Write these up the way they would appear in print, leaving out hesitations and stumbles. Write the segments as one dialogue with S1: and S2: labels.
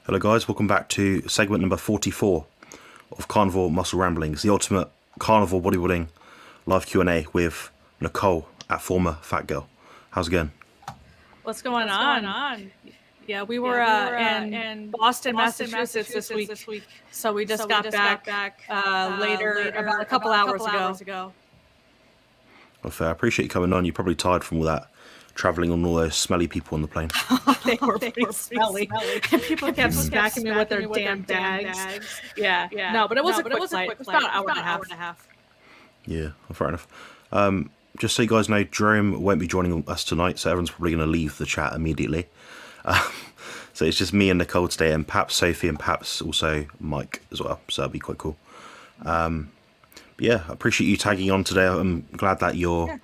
S1: Hello guys, welcome back to segment number 44 of Carnivore Muscle Ramblings, the ultimate carnivore bodybuilding live Q&A with Nicole at former Fat Girl. How's it going?
S2: What's going on? Yeah, we were in Boston, Massachusetts this week. So we just got back later, about a couple hours ago.
S1: Well, fair. I appreciate you coming on. You're probably tired from all that travelling on all those smelly people on the plane.
S2: They were pretty smelly. And people kept smacking me with their damn bags. Yeah. No, but it was a quick flight. It was about an hour and a half.
S1: Yeah, fair enough. Just so you guys know, Jerome won't be joining us tonight, so everyone's probably going to leave the chat immediately. So it's just me and Nicole today, and perhaps Sophie, and perhaps also Mike as well. So that'd be quite cool. But yeah, I appreciate you tagging on today. I'm glad that you're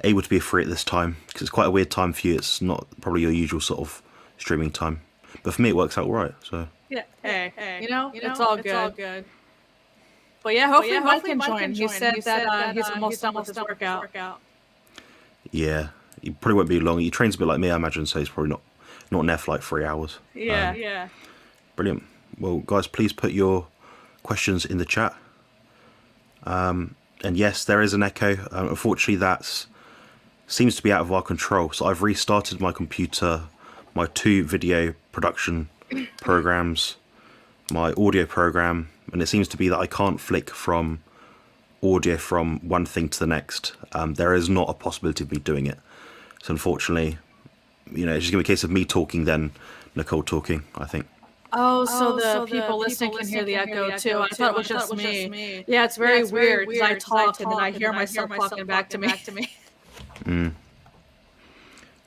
S1: able to be free at this time, because it's quite a weird time for you. It's not probably your usual sort of streaming time, but for me it works out all right. So
S2: yeah, hey, you know, it's all good. But yeah, hopefully Mike can join. He said that he's almost done with his workout.
S1: Yeah, he probably won't be long. He trains a bit like me, I imagine, so he's probably not in there for like 3 hours.
S2: Yeah.
S1: Brilliant. Well, guys, please put your questions in the chat. And yes, there is an echo. Unfortunately, that seems to be out of our control. So I've restarted my computer, my 2 video production programs, my audio program, and it seems to be that I can't flick from audio from one thing to the next. There is not a possibility of me doing it. So unfortunately, you know, it's just going to be a case of me talking, then Nicole talking, I think.
S2: Oh, so the people listening can hear the echo too. I thought it was just me. Yeah, it's very weird because I talk and then I hear myself talking back to me.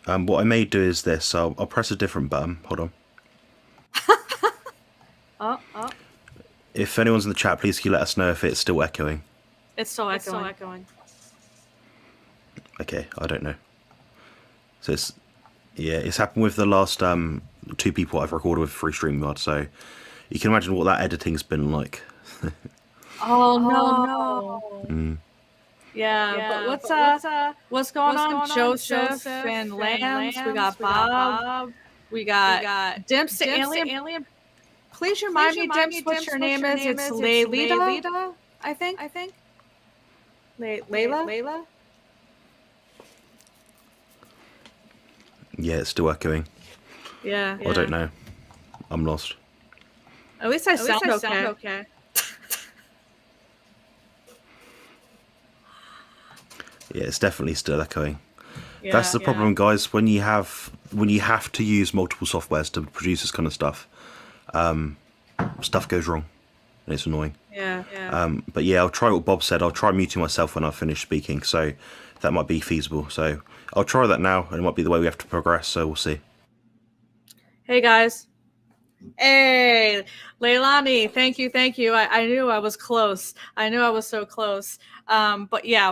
S1: What I may do is this. I'll press a different button. Hold on.
S2: Oh.
S1: If anyone's in the chat, please can you let us know if it's still echoing?
S2: It's still echoing.
S1: Okay, I don't know. So it's happened with the last 2 people I've recorded with free StreamYard, so you can imagine what that editing's been like.
S2: Oh no. Yeah, but what's going on? Joseph and Lance. We got Bob. We got Dimps the Alien. Please remind me, Dimps, what your name is. It's Laylita, I think. Layla?
S1: Yeah, it's still echoing.
S2: Yeah.
S1: I don't know. I'm lost.
S2: At least I sound okay.
S1: Yeah, it's definitely still echoing.
S2: Yeah,
S1: that's the problem, guys. When you have to use multiple softwares to produce this kind of stuff, stuff goes wrong, and it's annoying.
S2: Yeah.
S1: But yeah, I'll try what Bob said. I'll try muting myself when I finish speaking, so that might be feasible. So I'll try that now, and it might be the way we have to progress. So we'll see.
S2: Hey guys. Hey, Leilani, thank you. I knew I was close. I knew I was so close. But yeah,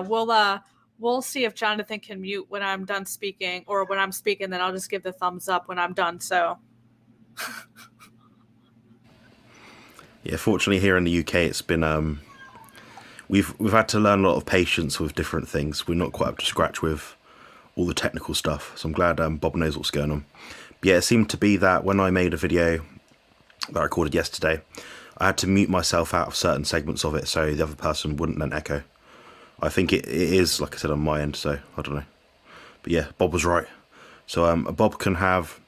S2: we'll see if Jonathan can mute when I'm done speaking, or when I'm speaking, then I'll just give the thumbs up when I'm done. So
S1: yeah, fortunately here in the UK, it's been we've had to learn a lot of patience with different things. We're not quite up to scratch with all the technical stuff, so I'm glad Bob knows what's going on. But yeah, it seemed to be that when I made a video that I recorded yesterday, I had to mute myself out of certain segments of it so the other person wouldn't then echo. I think it is, like I said, on my end, so I don't know. But yeah, Bob was right. So Bob can have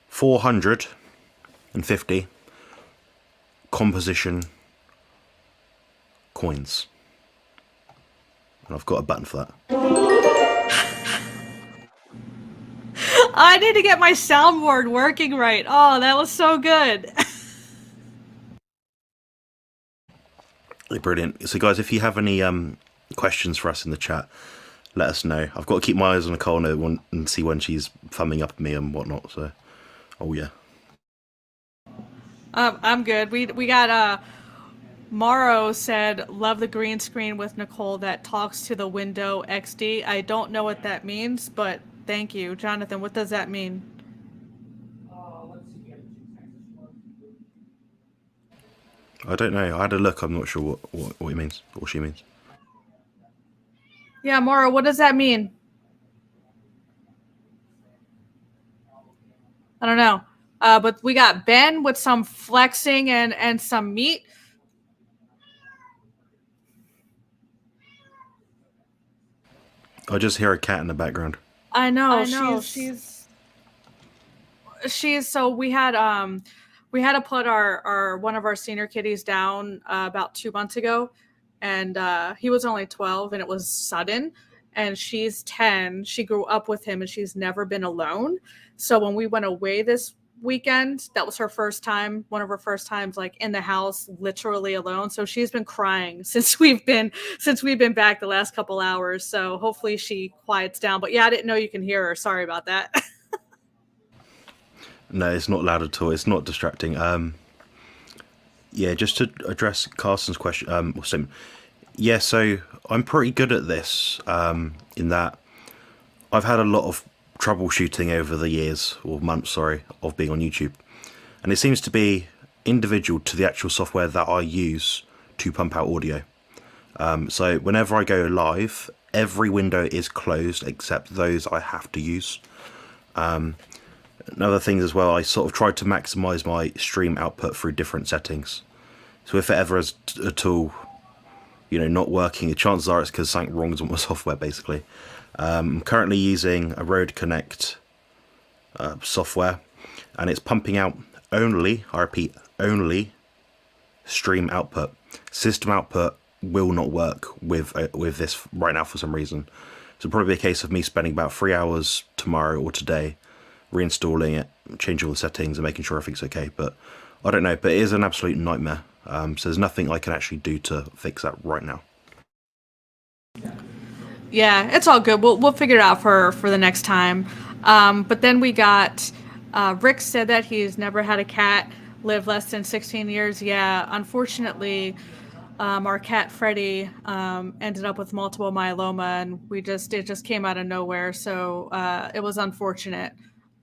S1: 450 composition coins. And I've got a button for that.
S2: I need to get my soundboard working right. Oh, that was so good.
S1: Brilliant. So guys, if you have any questions for us in the chat, let us know. I've got to keep my eyes on Nicole and see when she's thumbing up at me and whatnot. So, oh yeah.
S2: I'm good. We got Morrow said, love the green screen with Nicole that talks to the window XD. I don't know what that means, but thank you. Jonathan, what does that mean?
S1: I don't know. I had a look. I'm not sure what it means or she means.
S2: Yeah, Morrow, what does that mean? I don't know. But we got Ben with some flexing and some meat.
S1: I just hear a cat in the background.
S2: I know, she's so we had to put our one of our senior kitties down about 2 months ago, and he was only 12 and it was sudden, and she's 10. She grew up with him and she's never been alone. So when we went away this weekend, that was her first time, one of her first times like in the house literally alone. So she's been crying since we've been back the last couple hours. So hopefully she quiets down. But yeah, I didn't know you can hear her. Sorry about that.
S1: No, it's not loud at all. It's not distracting. Yeah, just to address Carson's question. Yeah, so I'm pretty good at this. In that I've had a lot of troubleshooting over the years or months, sorry, of being on YouTube, and it seems to be individual to the actual software that I use to pump out audio. So whenever I go live, every window is closed except those I have to use. Another thing as well, I sort of tried to maximize my stream output through different settings. So if it ever is at all, not working, the chances are it's because something wrong with my software, basically. I'm currently using a Rode Connect software, and it's pumping out only, I repeat, only stream output. System output will not work with this right now for some reason. So it'll probably be a case of me spending about 3 hours tomorrow or today reinstalling it, changing all the settings and making sure everything's okay. But I don't know, but it is an absolute nightmare. So there's nothing I can actually do to fix that right now.
S2: Yeah, it's all good. We'll figure it out for the next time. But then we got Rick said that he's never had a cat live less than 16 years. Yeah, unfortunately, our cat Freddie ended up with multiple myeloma, and it just came out of nowhere. So it was unfortunate.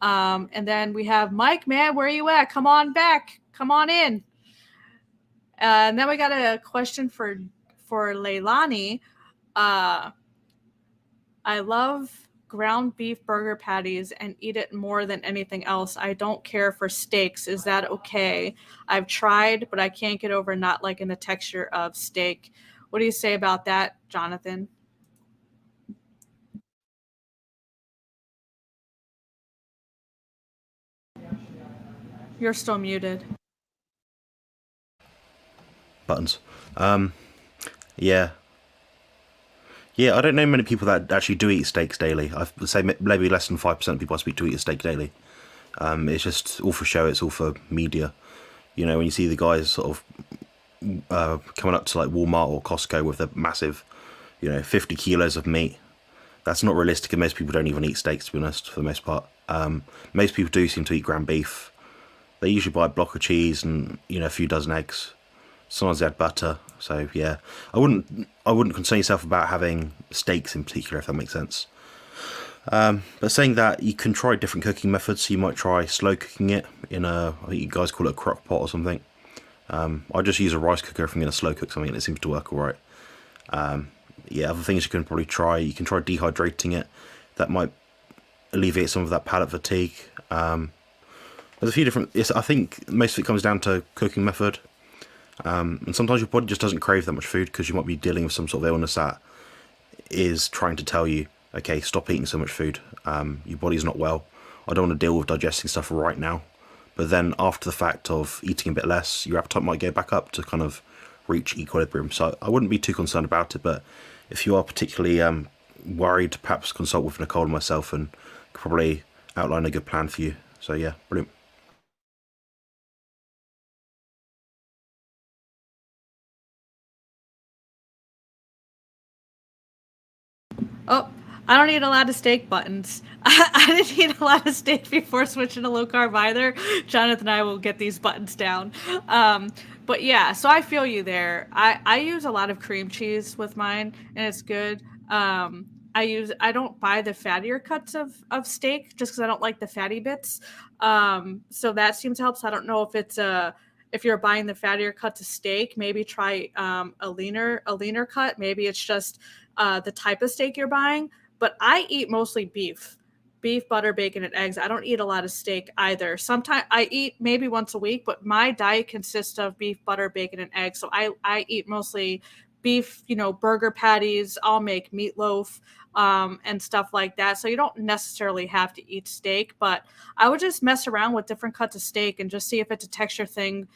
S2: And then we have Mike, man, where are you at? Come on back. Come on in. And then we got a question for Leilani. I love ground beef burger patties and eat it more than anything else. I don't care for steaks. Is that okay? I've tried, but I can't get over not liking the texture of steak. What do you say about that, Jonathan? You're still muted.
S1: Buttons. Yeah. Yeah, I don't know many people that actually do eat steaks daily. I would say maybe less than 5% of people I speak to eat a steak daily. It's just all for show, it's all for media. When you see the guys sort of coming up to like Walmart or Costco with the massive, 50 kilos of meat, that's not realistic, and most people don't even eat steaks, to be honest, for the most part. Most people do seem to eat ground beef. They usually buy a block of cheese and, a few dozen eggs. Sometimes they add butter. So yeah, I wouldn't concern yourself about having steaks in particular, if that makes sense. But saying that, you can try different cooking methods. So you might try slow cooking it in I think you guys call it a crock pot or something. I just use a rice cooker if I'm going to slow cook something, and it seems to work alright. Yeah, other things you can probably try. You can try dehydrating it. That might alleviate some of that palate fatigue. There's a few different. I think most of it comes down to cooking method. And sometimes your body just doesn't crave that much food because you might be dealing with some sort of illness that is trying to tell you, okay, stop eating so much food. Your body's not well. I don't want to deal with digesting stuff right now. But then after the fact of eating a bit less, your appetite might go back up to kind of reach equilibrium. So I wouldn't be too concerned about it. But if you are particularly worried, perhaps consult with Nicole and myself and probably outline a good plan for you. So yeah, brilliant.
S2: Oh, I don't eat a lot of steak buttons. I didn't eat a lot of steak before switching to low carb either. Jonathan and I will get these buttons down. But yeah, so I feel you there. I use a lot of cream cheese with mine, and it's good. I don't buy the fattier cuts of steak just because I don't like the fatty bits. So that seems to help. So I don't know if it's if you're buying the fattier cuts of steak, maybe try a leaner cut. Maybe it's just the type of steak you're buying. But I eat mostly beef. beef, butter, bacon, and eggs. I don't eat a lot of steak either. Sometimes I eat maybe once a week, but my diet consists of beef, butter, bacon, and eggs. So I eat mostly beef, burger patties. I'll make meatloaf and stuff like that. So you don't necessarily have to eat steak, but I would just mess around with different cuts of steak and just see if it's a texture thing.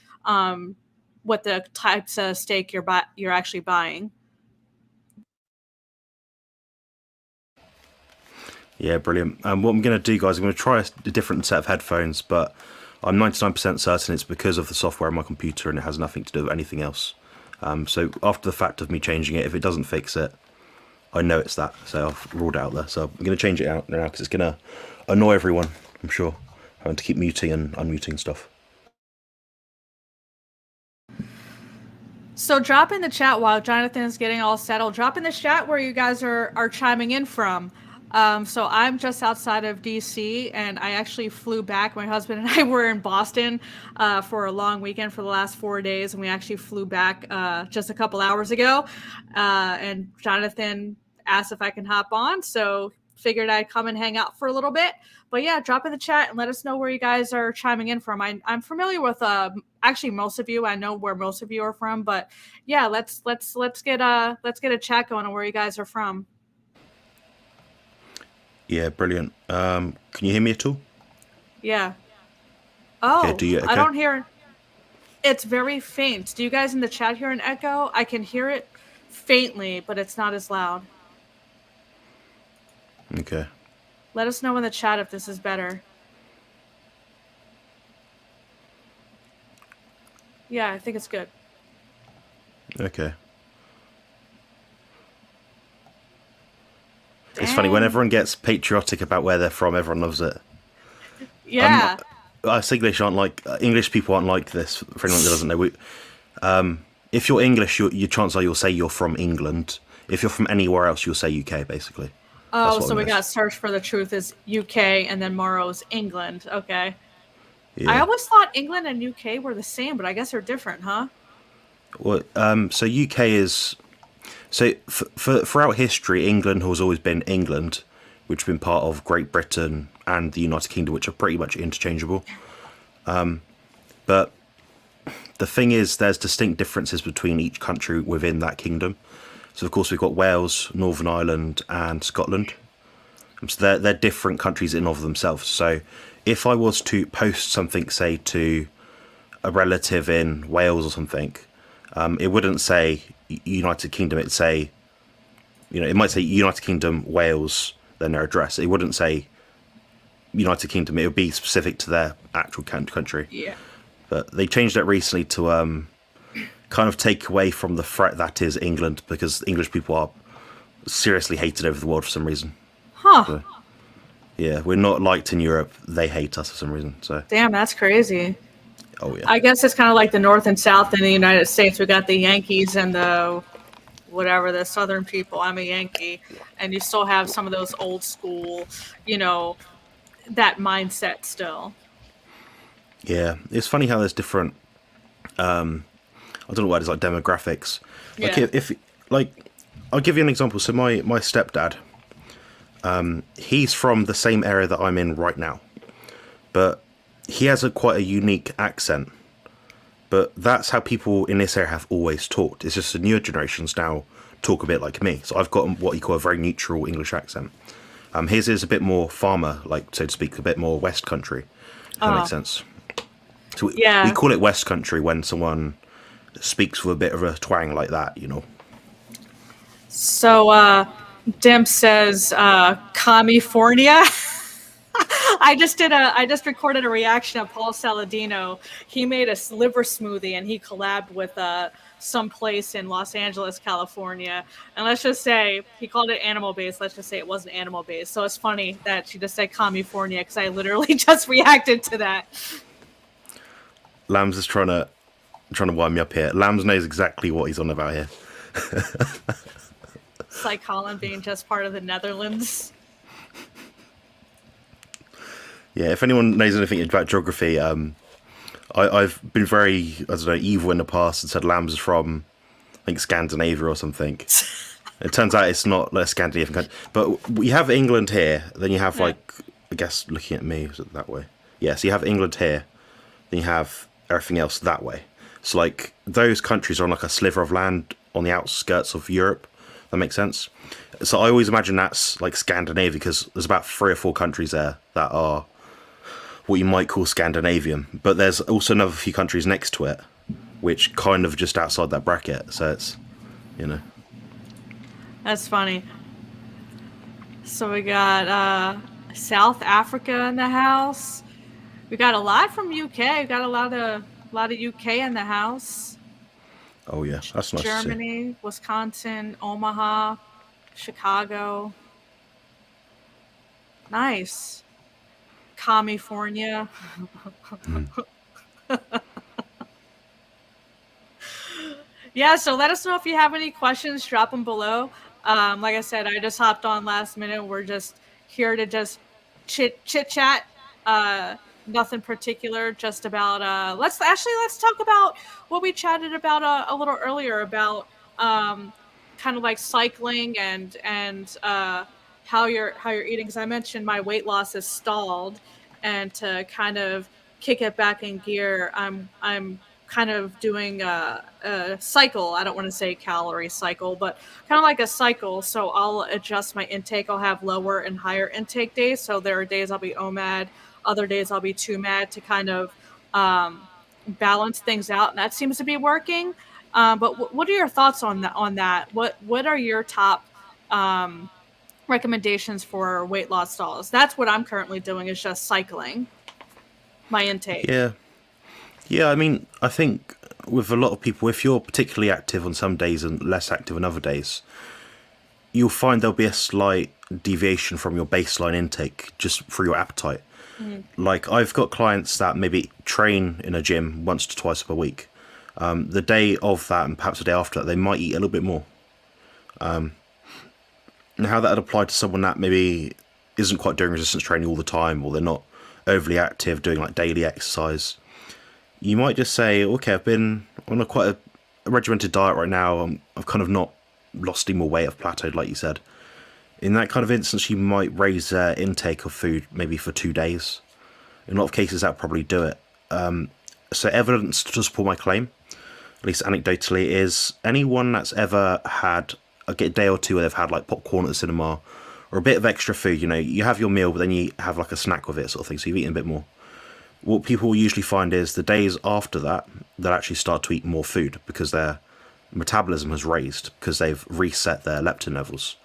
S2: What the types of steak you're actually buying.
S1: Yeah, brilliant. What I'm going to do, guys, I'm going to try a different set of headphones, but I'm 99% certain it's because of the software on my computer and it has nothing to do with anything else. So after the fact of me changing it, if it doesn't fix it, I know it's that. So I've ruled it out there. So I'm going to change it out now because it's going to annoy everyone, I'm sure, having to keep muting and unmuting stuff.
S2: So drop in the chat while Jonathan is getting all settled. Drop in the chat where you guys are chiming in from. So I'm just outside of DC, and I actually flew back. My husband and I were in Boston for a long weekend for the last 4 days, and we actually flew back just a couple hours ago. And Jonathan asked if I can hop on, so figured I'd come and hang out for a little bit. But yeah, drop in the chat and let us know where you guys are chiming in from. I'm familiar with actually most of you. I know where most of you are from, but yeah, let's get a chat going on where you guys are from.
S1: Yeah, brilliant. Can you hear me at all?
S2: Yeah. Oh,
S1: okay.
S2: I don't hear. It's very faint. Do you guys in the chat hear an echo? I can hear it faintly, but it's not as loud.
S1: Okay.
S2: Let us know in the chat if this is better. Yeah, I think it's good.
S1: Okay. It's funny, when everyone gets patriotic about where they're from, everyone loves it.
S2: Yeah.
S1: Us English people aren't like this, for anyone that doesn't know. If you're English, your chances are you'll say you're from England. If you're from anywhere else, you'll say UK, basically.
S2: Oh, so we got Search for the Truth is UK, and then Morrow's England. Okay. Yeah. I always thought England and UK were the same, but I guess they're different, huh?
S1: Well, so UK is... So throughout history, England has always been England, which has been part of Great Britain and the United Kingdom, which are pretty much interchangeable. But the thing is, there's distinct differences between each country within that kingdom. So, of course, we've got Wales, Northern Ireland, and Scotland. So they're different countries in of themselves. So if I was to post something, say, to a relative in Wales or something, it wouldn't say United Kingdom. It'd say, it might say United Kingdom, Wales, then their address. It wouldn't say United Kingdom. It would be specific to their actual country.
S2: Yeah.
S1: But they changed it recently to kind of take away from the threat that is England, because English people are seriously hated over the world for some reason.
S2: Huh.
S1: So, yeah, we're not liked in Europe. They hate us for some reason. So.
S2: Damn, that's crazy.
S1: Oh, yeah.
S2: I guess it's kind of like the North and South in the United States. We got the Yankees and the the Southern people. I'm a Yankee. And you still have some of those old school, that mindset still.
S1: Yeah. It's funny how there's different, I don't know what it is, like demographics. Like
S2: yeah.
S1: I'll give you an example. So my stepdad, he's from the same area that I'm in right now. But he has quite a unique accent, but that's how people in this area have always talked. It's just the newer generations now talk a bit like me. So I've got what you call a very neutral English accent. His is a bit more farmer, like, so to speak, a bit more West Country. If that makes sense. So we call it West Country when someone speaks with a bit of a twang like that,
S2: So Dimp says California. I just recorded a reaction of Paul Saladino. He made a liver smoothie and he collabed with some place in Los Angeles, California. And let's just say he called it animal based. Let's just say it wasn't animal based. So it's funny that she just said California because I literally just reacted to that.
S1: Lambs is trying to wind me up here. Lambs knows exactly what he's on about here.
S2: It's like Holland being just part of the Netherlands.
S1: Yeah, if anyone knows anything about geography, I've been very, evil in the past and said Lambs is from, I think, Scandinavia or something. It turns out it's not a Scandinavian country. But we have England here, then you have, I guess looking at me, is it that way? Yeah, so you have England here, then you have everything else that way. So like those countries are on like a sliver of land on the outskirts of Europe. That makes sense. So I always imagine that's like Scandinavia because there's about 3 or 4 countries there that are what you might call Scandinavian. But there's also another few countries next to it, which kind of just outside that bracket. So it's, you know.
S2: That's funny. So we got South Africa in the house. We got a lot from UK. We got a lot of UK in the house.
S1: Oh yeah, that's nice to see.
S2: Germany, Wisconsin, Omaha, Chicago. Nice. California. Yeah, so let us know if you have any questions, drop them below. Like I said, I just hopped on last minute. We're just here to just chit chat. Uh, Nothing particular, just about let's talk about what we chatted about a little earlier about um kind of like cycling and how you're eating, because I mentioned my weight loss is stalled, and to kind of kick it back in gear, I'm kind of doing a cycle. I don't want to say calorie cycle, but kind of like a cycle. So I'll adjust my intake. I'll have lower and higher intake days. So there are days I'll be OMAD, other days I'll be too mad, to kind of um, balance things out. And that seems to be working. But what are your thoughts on that? What are your top um, recommendations for weight loss stalls? That's what I'm currently doing, is just cycling my intake.
S1: Yeah, yeah. I mean, I think with a lot of people, if you're particularly active on some days and less active on other days, you'll find there'll be a slight deviation from your baseline intake just for your appetite.
S2: Mhm.
S1: Like I've got clients that maybe train in a gym once to twice per week. The day of that and perhaps the day after that, they might eat a little bit more. And how that would apply to someone that maybe isn't quite doing resistance training all the time, or they're not overly active doing like daily exercise. You might just say, okay, I've been on a quite a regimented diet right now. I've kind of not lost any more weight. I've plateaued, like you said. In that kind of instance, you might raise their intake of food maybe for 2 days. In a lot of cases, that'll probably do it. So evidence to support my claim, at least anecdotally, is anyone that's ever had a day or two where they've had like popcorn at the cinema or a bit of extra food. You know, you have your meal, but then you have like a snack with it, sort of thing. So you've eaten a bit more. What people usually find is the days after that, they'll actually start to eat more food because their metabolism has raised because they've reset their leptin levels.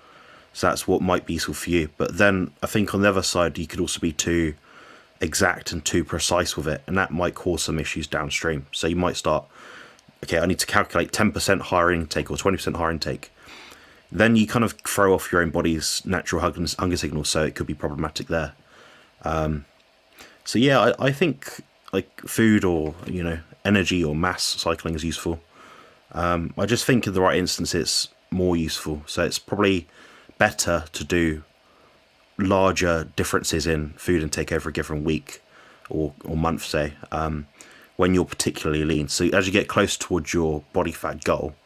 S1: So that's what might be useful for you. But then I think on the other side, you could also be too exact and too precise with it, and that might cause some issues downstream. So you might start, okay, I need to calculate 10% higher intake or 20% higher intake. Then you kind of throw off your own body's natural hunger signal, so it could be problematic there. So yeah, I think like food or energy or mass cycling is useful. I just think in the right instance it's more useful. So it's probably better to do larger differences in food intake over a given week or month, say, when you're particularly lean. So as you get close towards your body fat goal,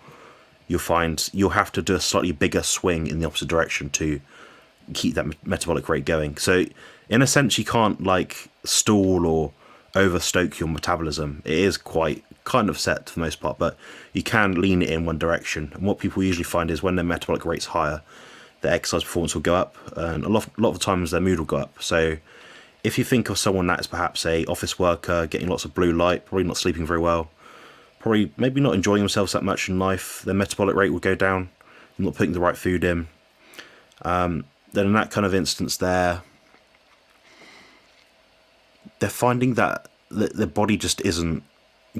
S1: you'll find you'll have to do a slightly bigger swing in the opposite direction to keep that metabolic rate going. So in a sense, you can't like stall or overstoke your metabolism. It is quite kind of set for the most part, but you can lean it in one direction. And what people usually find is when their metabolic rate's higher, their exercise performance will go up, and a lot of the times their mood will go up. So if you think of someone that's perhaps a office worker, getting lots of blue light, probably not sleeping very well, probably maybe not enjoying themselves that much in life, their metabolic rate will go down, not putting the right food in, then in that kind of instance they're finding that their body just isn't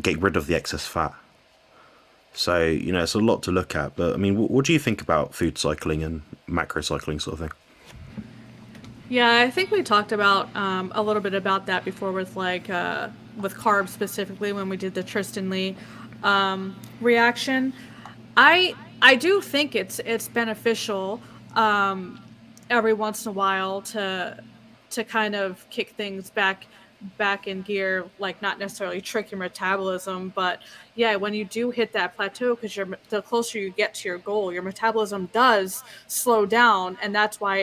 S1: getting rid of the excess fat. So, it's a lot to look at. But, I mean, what do you think about food cycling and macro cycling sort of thing?
S2: Yeah, I think we talked about a little bit about that before with with carbs specifically when we did the Tristan Lee reaction. I do think it's beneficial every once in a while to kind of kick things back in gear, like not necessarily trick your metabolism, but yeah, when you do hit that plateau, because the closer you get to your goal, your metabolism does slow down, and that's why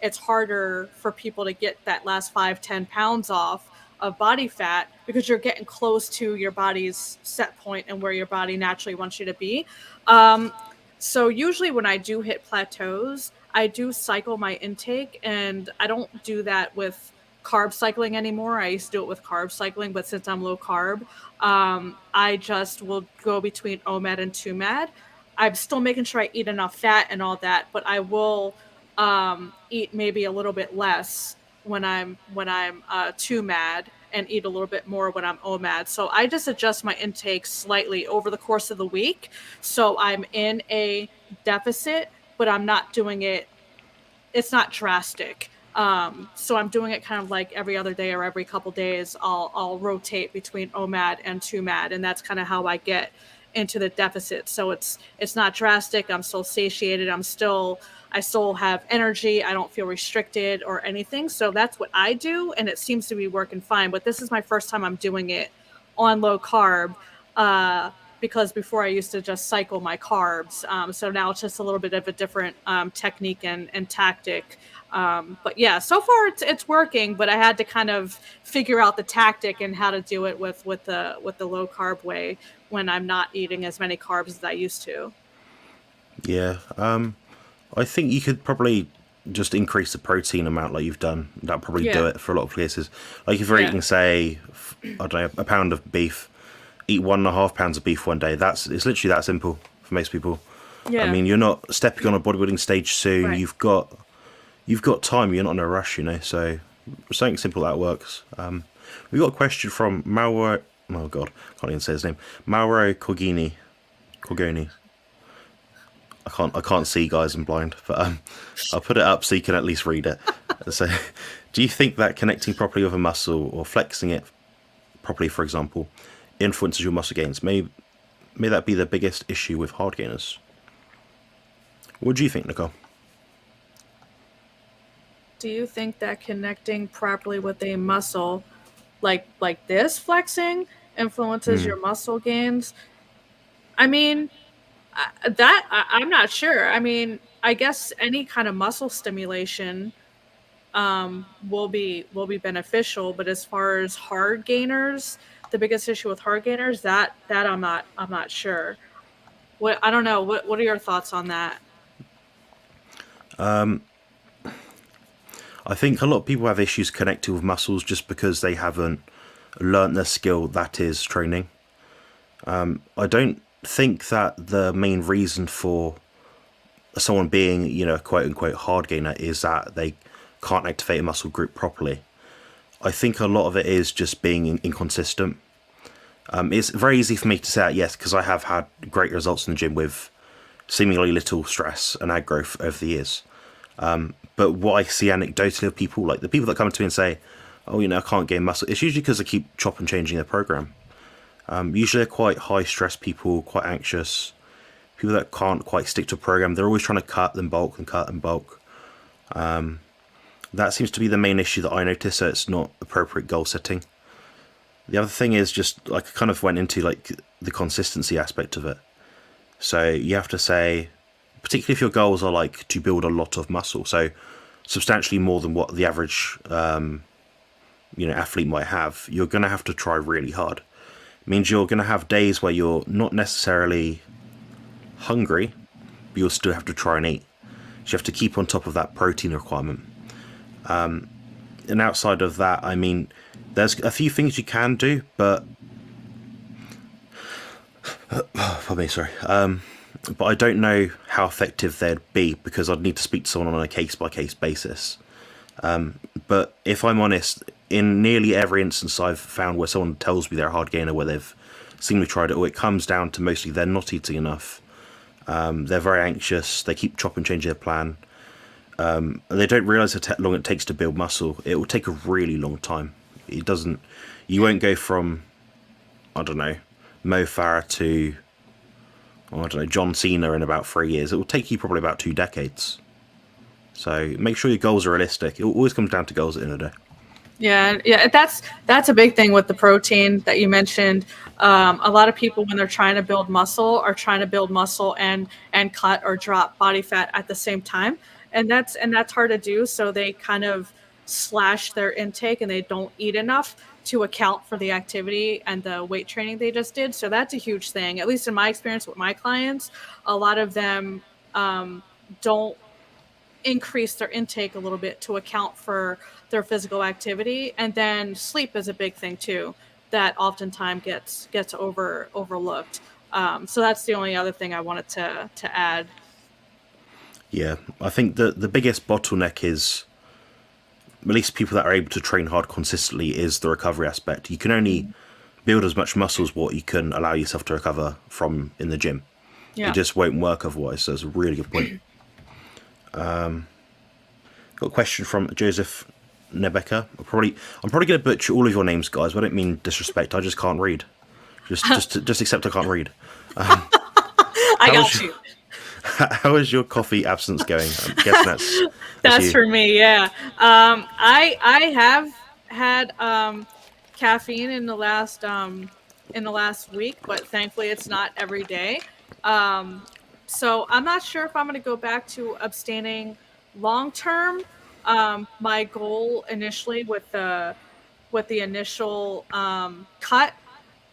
S2: it's harder for people to get that last 5-10 pounds off of body fat because you're getting close to your body's set point and where your body naturally wants you to be. Um, so usually when I do hit plateaus, I do cycle my intake, and I don't do that with carb cycling anymore. I used to do it with carb cycling, but since I'm low carb, I just will go between OMAD and 2MAD. I'm still making sure I eat enough fat and all that, but I will eat maybe a little bit less when I'm 2MAD, and eat a little bit more when I'm OMAD. So I just adjust my intake slightly over the course of the week. So I'm in a deficit, but I'm not doing it, it's not drastic. So I'm doing it kind of like every other day or every couple days. I'll rotate between OMAD and 2MAD, and that's kind of how I get into the deficit. So it's not drastic. I'm still satiated. I still have energy. I don't feel restricted or anything. So that's what I do, and it seems to be working fine. But this is my first time I'm doing it on low carb. Because before I used to just cycle my carbs. So now it's just a little bit of a different technique and tactic. But yeah, so far it's working, but I had to kind of figure out the tactic and how to do it with the low carb way when I'm not eating as many carbs as I used to.
S1: Yeah. I think you could probably just increase the protein amount like you've done. That'll probably do
S2: Yeah.
S1: it for a lot of places. Like if you're
S2: Yeah.
S1: eating, say, I don't know, a pound of beef, eat 1.5 pounds of beef one day. It's literally that simple for most people. I
S2: Yeah.
S1: mean, you're not stepping on a bodybuilding stage soon.
S2: Right.
S1: You've got time. You're not in a rush, you know. So something simple that works. We got a question from Mauro. Oh God, can't even say his name. Mauro Cogoni. I can't see, guys. I'm blind, but I'll put it up so you can at least read it. So, do you think that connecting properly with a muscle or flexing it properly, for example, influences your muscle gains? May that be the biggest issue with hard gainers? What do you think, Nicole?
S2: Do you think that connecting properly with a muscle, like this flexing, influences
S1: Hmm.
S2: your muscle gains? I mean, I'm not sure. I mean, I guess any kind of muscle stimulation will be beneficial, but as far as hard gainers, the biggest issue with hard gainers, that I'm not sure. What I don't know. What are your thoughts on that?
S1: I think a lot of people have issues connecting with muscles just because they haven't learnt their skill, that is training. I don't think that the main reason for someone being, a quote unquote hard gainer is that they can't activate a muscle group properly. I think a lot of it is just being inconsistent. It's very easy for me to say that, yes, because I have had great results in the gym with seemingly little stress and ad growth over the years. But what I see anecdotally of people, like the people that come to me and say, oh, I can't gain muscle, it's usually because they keep chop and changing their program. Usually they're quite high stress people, quite anxious, people that can't quite stick to a program. They're always trying to cut and bulk and cut and bulk. That seems to be the main issue that I notice, so it's not appropriate goal setting. The other thing is just like I kind of went into like the consistency aspect of it. So you have to say, particularly if your goals are like to build a lot of muscle, so substantially more than what the average athlete might have, you're going to have to try really hard. It means you're going to have days where you're not necessarily hungry, but you'll still have to try and eat. So you have to keep on top of that protein requirement. And outside of that, I mean, there's a few things you can do, but pardon me, sorry. But I don't know how effective they'd be because I'd need to speak to someone on a case-by-case basis. But if I'm honest, in nearly every instance I've found where someone tells me they're a hard gainer, where they've seen me tried it, or it comes down to mostly they're not eating enough. They're very anxious. They keep chop and change their plan. They don't realise how long it takes to build muscle. It will take a really long time. It doesn't. You won't go from, I don't know, Mo Farah to, I don't know, John Cena in about 3 years. It will take you probably about 2 decades. So make sure your goals are realistic. It always comes down to goals at the end of the day.
S2: Yeah. That's a big thing with the protein that you mentioned. A lot of people, when they're trying to build muscle, are trying to build muscle and cut or drop body fat at the same time. and that's hard to do. So they kind of slash their intake and they don't eat enough to account for the activity and the weight training they just did. So that's a huge thing. At least in my experience with my clients, a lot of them don't increase their intake a little bit to account for their physical activity. And then sleep is a big thing too that oftentimes gets overlooked. So that's the only other thing I wanted to add.
S1: Yeah, I think the biggest bottleneck is, at least people that are able to train hard consistently, is the recovery aspect. You can only build as much muscle as what you can allow yourself to recover from in the gym.
S2: Yeah.
S1: It just won't work otherwise. So it's a really good point. Got a question from Joseph Nebeka. I'm probably going to butcher all of your names, guys. But I don't mean disrespect. I just can't read. Just accept I can't read.
S2: I got you.
S1: How is your coffee absence going? I'm guessing
S2: that's for me. Yeah. I have had caffeine in the last week, but thankfully it's not every day. So I'm not sure if I'm going to go back to abstaining long term. My goal initially with the initial cut,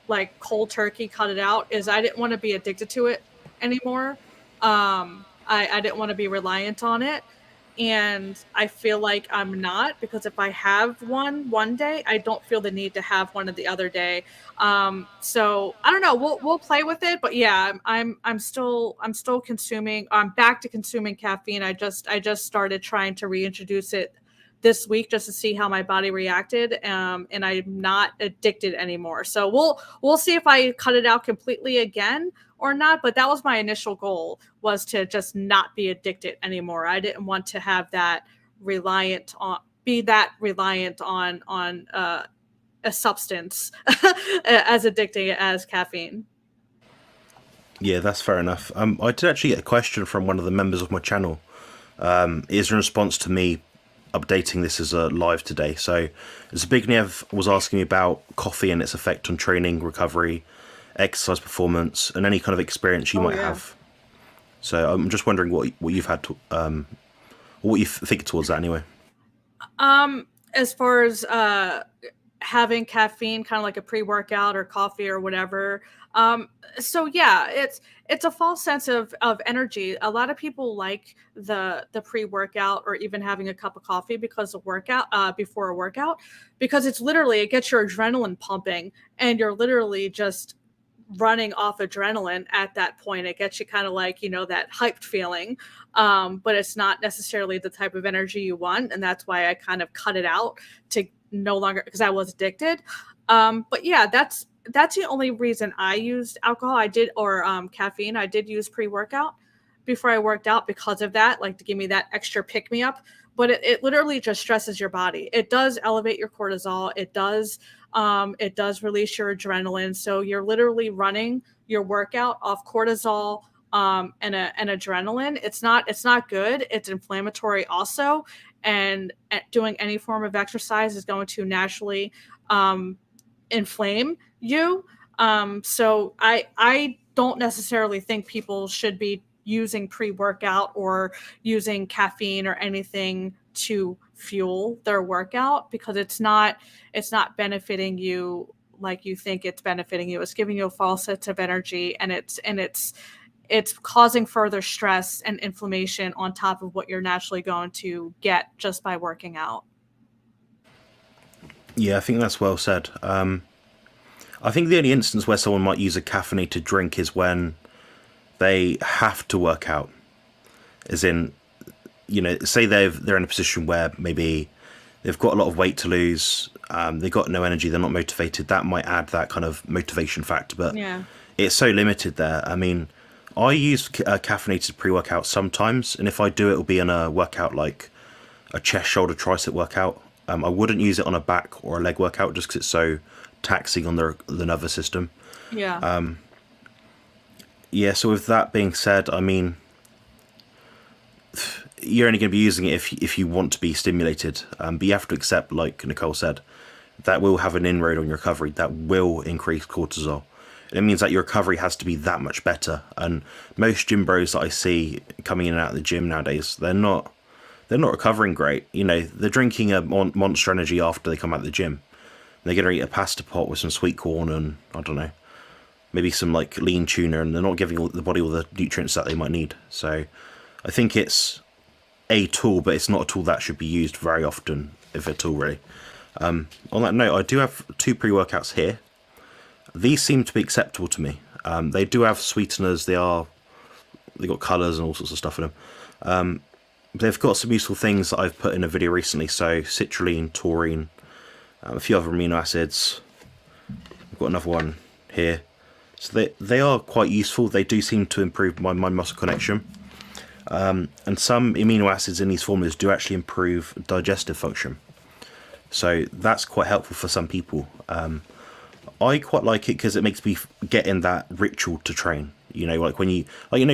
S2: like cold turkey, cut it out, is I didn't want to be addicted to it anymore. I didn't want to be reliant on it. And I feel like I'm not, because if I have one day, I don't feel the need to have one the other day. So I don't know. We'll play with it, but yeah, I'm still consuming. I'm back to consuming caffeine. I just started trying to reintroduce it this week just to see how my body reacted. And I'm not addicted anymore. So we'll see if I cut it out completely again or not, but that was my initial goal, was to just not be addicted anymore. I didn't want to have that reliant on a substance as addicting as caffeine.
S1: Yeah, that's fair enough. I did actually get a question from one of the members of my channel. It is in response to me updating this as a live today. So Zbigniew was asking me about coffee and its effect on training, recovery, exercise performance, and any kind of experience you might have. So I'm just wondering what you've had to, what you think towards that anyway.
S2: As far as having caffeine, kind of like a pre-workout or coffee or whatever. So yeah, it's a false sense of energy. A lot of people like the pre-workout or even having a cup of coffee because of workout before a workout, because it gets your adrenaline pumping and you're literally just running off adrenaline at that point. It gets you kind of like, that hyped feeling. But it's not necessarily the type of energy you want. And that's why I kind of cut it out to no longer, because I was addicted. But yeah, that's the only reason I used alcohol. Caffeine. I did use pre-workout before I worked out because of that, like to give me that extra pick me up. But it literally just stresses your body. It does elevate your cortisol. It does release your adrenaline. So you're literally running your workout off cortisol and adrenaline. It's not good. It's inflammatory also. And doing any form of exercise is going to naturally inflame you. So I don't necessarily think people should be using pre-workout or using caffeine or anything to fuel their workout, because it's not benefiting you like you think it's benefiting you. It's giving you a false sense of energy, and it's causing further stress and inflammation on top of what you're naturally going to get just by working out.
S1: Yeah, I think that's well said. I think the only instance where someone might use a caffeinated drink is when they have to work out. As in, say they're in a position where maybe they've got a lot of weight to lose, they've got no energy, they're not motivated. That might add that kind of motivation factor, but
S2: yeah,
S1: it's so limited there. I mean, I use caffeinated pre-workout sometimes, and if I do, it'll be in a workout like a chest, shoulder, tricep workout. I wouldn't use it on a back or a leg workout just because it's so taxing on the nervous system.
S2: Yeah.
S1: Yeah, so with that being said, I mean, you're only going to be using it if you want to be stimulated. But you have to accept, like Nicole said, that will have an inroad on your recovery. That will increase cortisol. It means that your recovery has to be that much better. And most gym bros that I see coming in and out of the gym nowadays, they're not they're not recovering great. You know, they're drinking a Monster Energy after they come out of the gym. They're going to eat a pasta pot with some sweet corn and, I don't know, maybe some like lean tuna, and they're not giving the body all the nutrients that they might need. So I think it's a tool, but it's not a tool that should be used very often, if at all, really. On that note, I do have 2 pre-workouts here. These seem to be acceptable to me. They do have sweeteners. They've got colours and all sorts of stuff in them. They've got some useful things that I've put in a video recently. So citrulline, taurine, a few other amino acids. I've got another one here. So they are quite useful. They do seem to improve my mind-muscle connection. And some amino acids in these formulas do actually improve digestive function. So that's quite helpful for some people. I quite like it because it makes me get in that ritual to train. You know, like when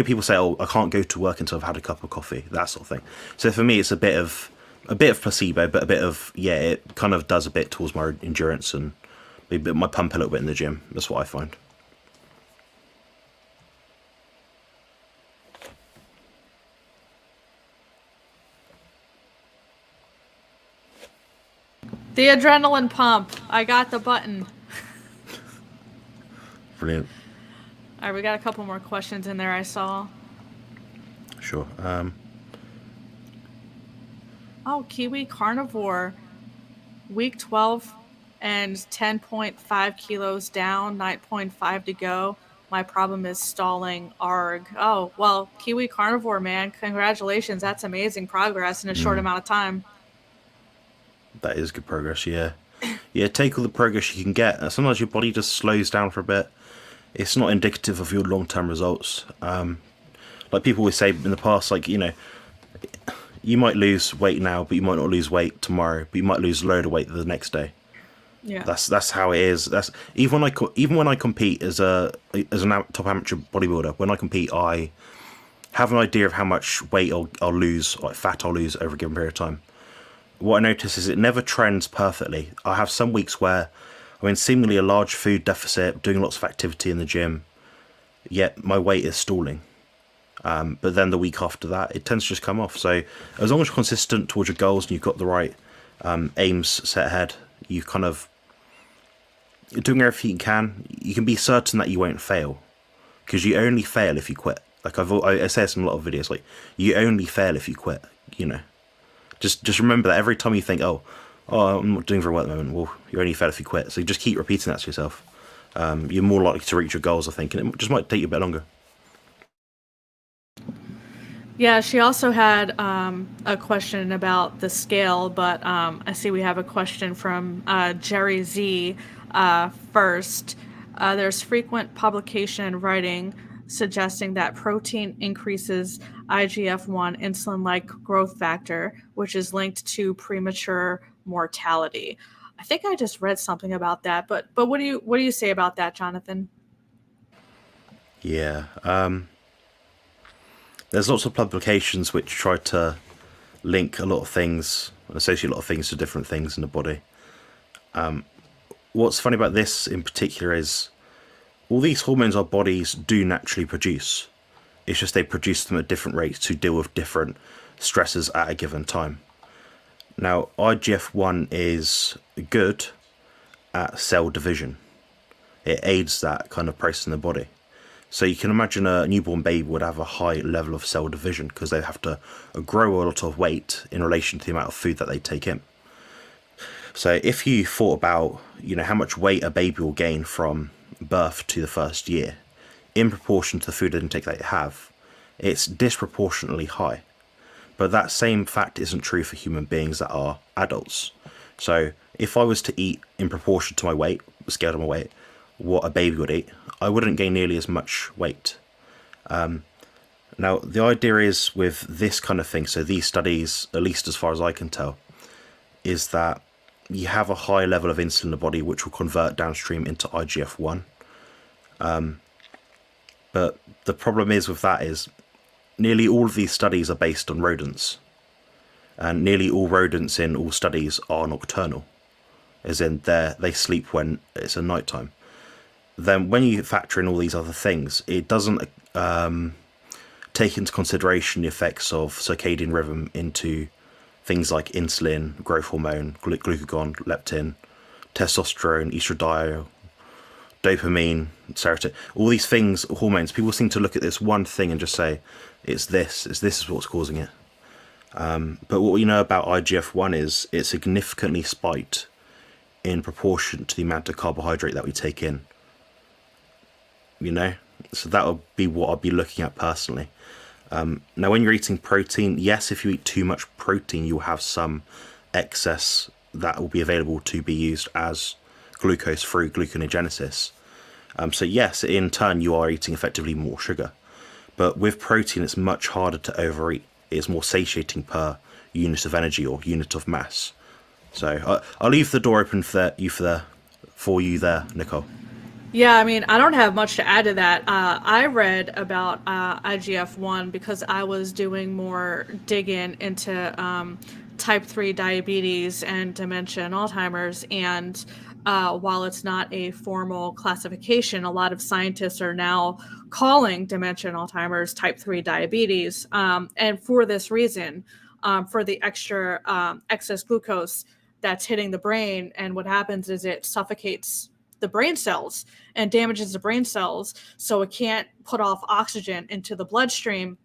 S1: people say, "Oh, I can't go to work until I've had a cup of coffee," that sort of thing. So for me, it's a bit of placebo, but a bit of, it kind of does a bit towards my endurance and maybe my pump a little bit in the gym. That's what I find.
S2: The adrenaline pump. I got the button.
S1: Brilliant.
S2: All right, we got a couple more questions in there I saw.
S1: Sure.
S2: Oh, Kiwi Carnivore. Week 12 and 10.5 kilos down, 9.5 to go. My problem is stalling. Arg. Oh, well, Kiwi Carnivore, man. Congratulations. That's amazing progress in a short amount of time.
S1: That is good progress, yeah. Yeah, take all the progress you can get. Sometimes your body just slows down for a bit. It's not indicative of your long-term results. Like people always say in the past, like, you know, you might lose weight now, but you might not lose weight tomorrow, but you might lose a load of weight the next day.
S2: Yeah.
S1: That's how it is. That's even when I compete as a top amateur bodybuilder, when I compete, I have an idea of how much weight I'll lose, like fat I'll lose over a given period of time. What I notice is it never trends perfectly. I have some weeks where I'm in seemingly a large food deficit, doing lots of activity in the gym, yet my weight is stalling. But then the week after that, it tends to just come off. So as long as you're consistent towards your goals and you've got the right aims set ahead, you're doing everything you can. You can be certain that you won't fail, because you only fail if you quit. Like I say this in a lot of videos, like you only fail if you quit. You know. Just remember that every time you think, oh, I'm not doing very well at the moment, well, you only fail if you quit. So you just keep repeating that to yourself. You're more likely to reach your goals, I think, and it just might take you a bit longer.
S2: Yeah, she also had a question about the scale, but I see we have a question from Jerry Z first. There's frequent publication and writing suggesting that protein increases IGF-1 insulin-like growth factor, which is linked to premature mortality. I think I just read something about that, but what do you say about that, Jonathan?
S1: Yeah. There's lots of publications which try to link a lot of things, associate a lot of things to different things in the body. What's funny about this in particular is all these hormones our bodies do naturally produce. It's just they produce them at different rates to deal with different stresses at a given time. Now, IGF-1 is good at cell division. It aids that kind of process in the body. So you can imagine a newborn baby would have a high level of cell division because they have to grow a lot of weight in relation to the amount of food that they take in. So if you thought about, how much weight a baby will gain from birth to the first year, in proportion to the food intake that you have, it's disproportionately high. But that same fact isn't true for human beings that are adults. So if I was to eat in proportion to my weight, scaled on my weight, what a baby would eat, I wouldn't gain nearly as much weight. Now, the idea is with this kind of thing, so these studies, at least as far as I can tell, is that you have a high level of insulin in the body which will convert downstream into IGF-1. But the problem is with that is nearly all of these studies are based on rodents. And nearly all rodents in all studies are nocturnal, as in they sleep when it's a nighttime. Then when you factor in all these other things, it doesn't take into consideration the effects of circadian rhythm into things like insulin, growth hormone, glucagon, leptin, testosterone, estradiol, dopamine, serotonin, all these things, hormones. People seem to look at this one thing and just say, this is what's causing it. But what we know about IGF-1 is it's significantly spiked in proportion to the amount of carbohydrate that we take in. So that would be what I'd be looking at personally. Now, when you're eating protein, yes, if you eat too much protein, you'll have some excess that will be available to be used as glucose through gluconeogenesis. So yes, in turn, you are eating effectively more sugar. But with protein, it's much harder to overeat. It's more satiating per unit of energy or unit of mass. So I'll leave the door open for you there, Nicole.
S2: Yeah, I mean, I don't have much to add to that. I read about IGF-1 because I was doing more digging into type 3 diabetes and dementia and Alzheimer's. And while it's not a formal classification, a lot of scientists are now calling dementia and Alzheimer's type 3 diabetes. And for this reason, for the extra excess glucose that's hitting the brain. And what happens is it suffocates the brain cells and damages the brain cells, so it can't put off oxygen into the bloodstream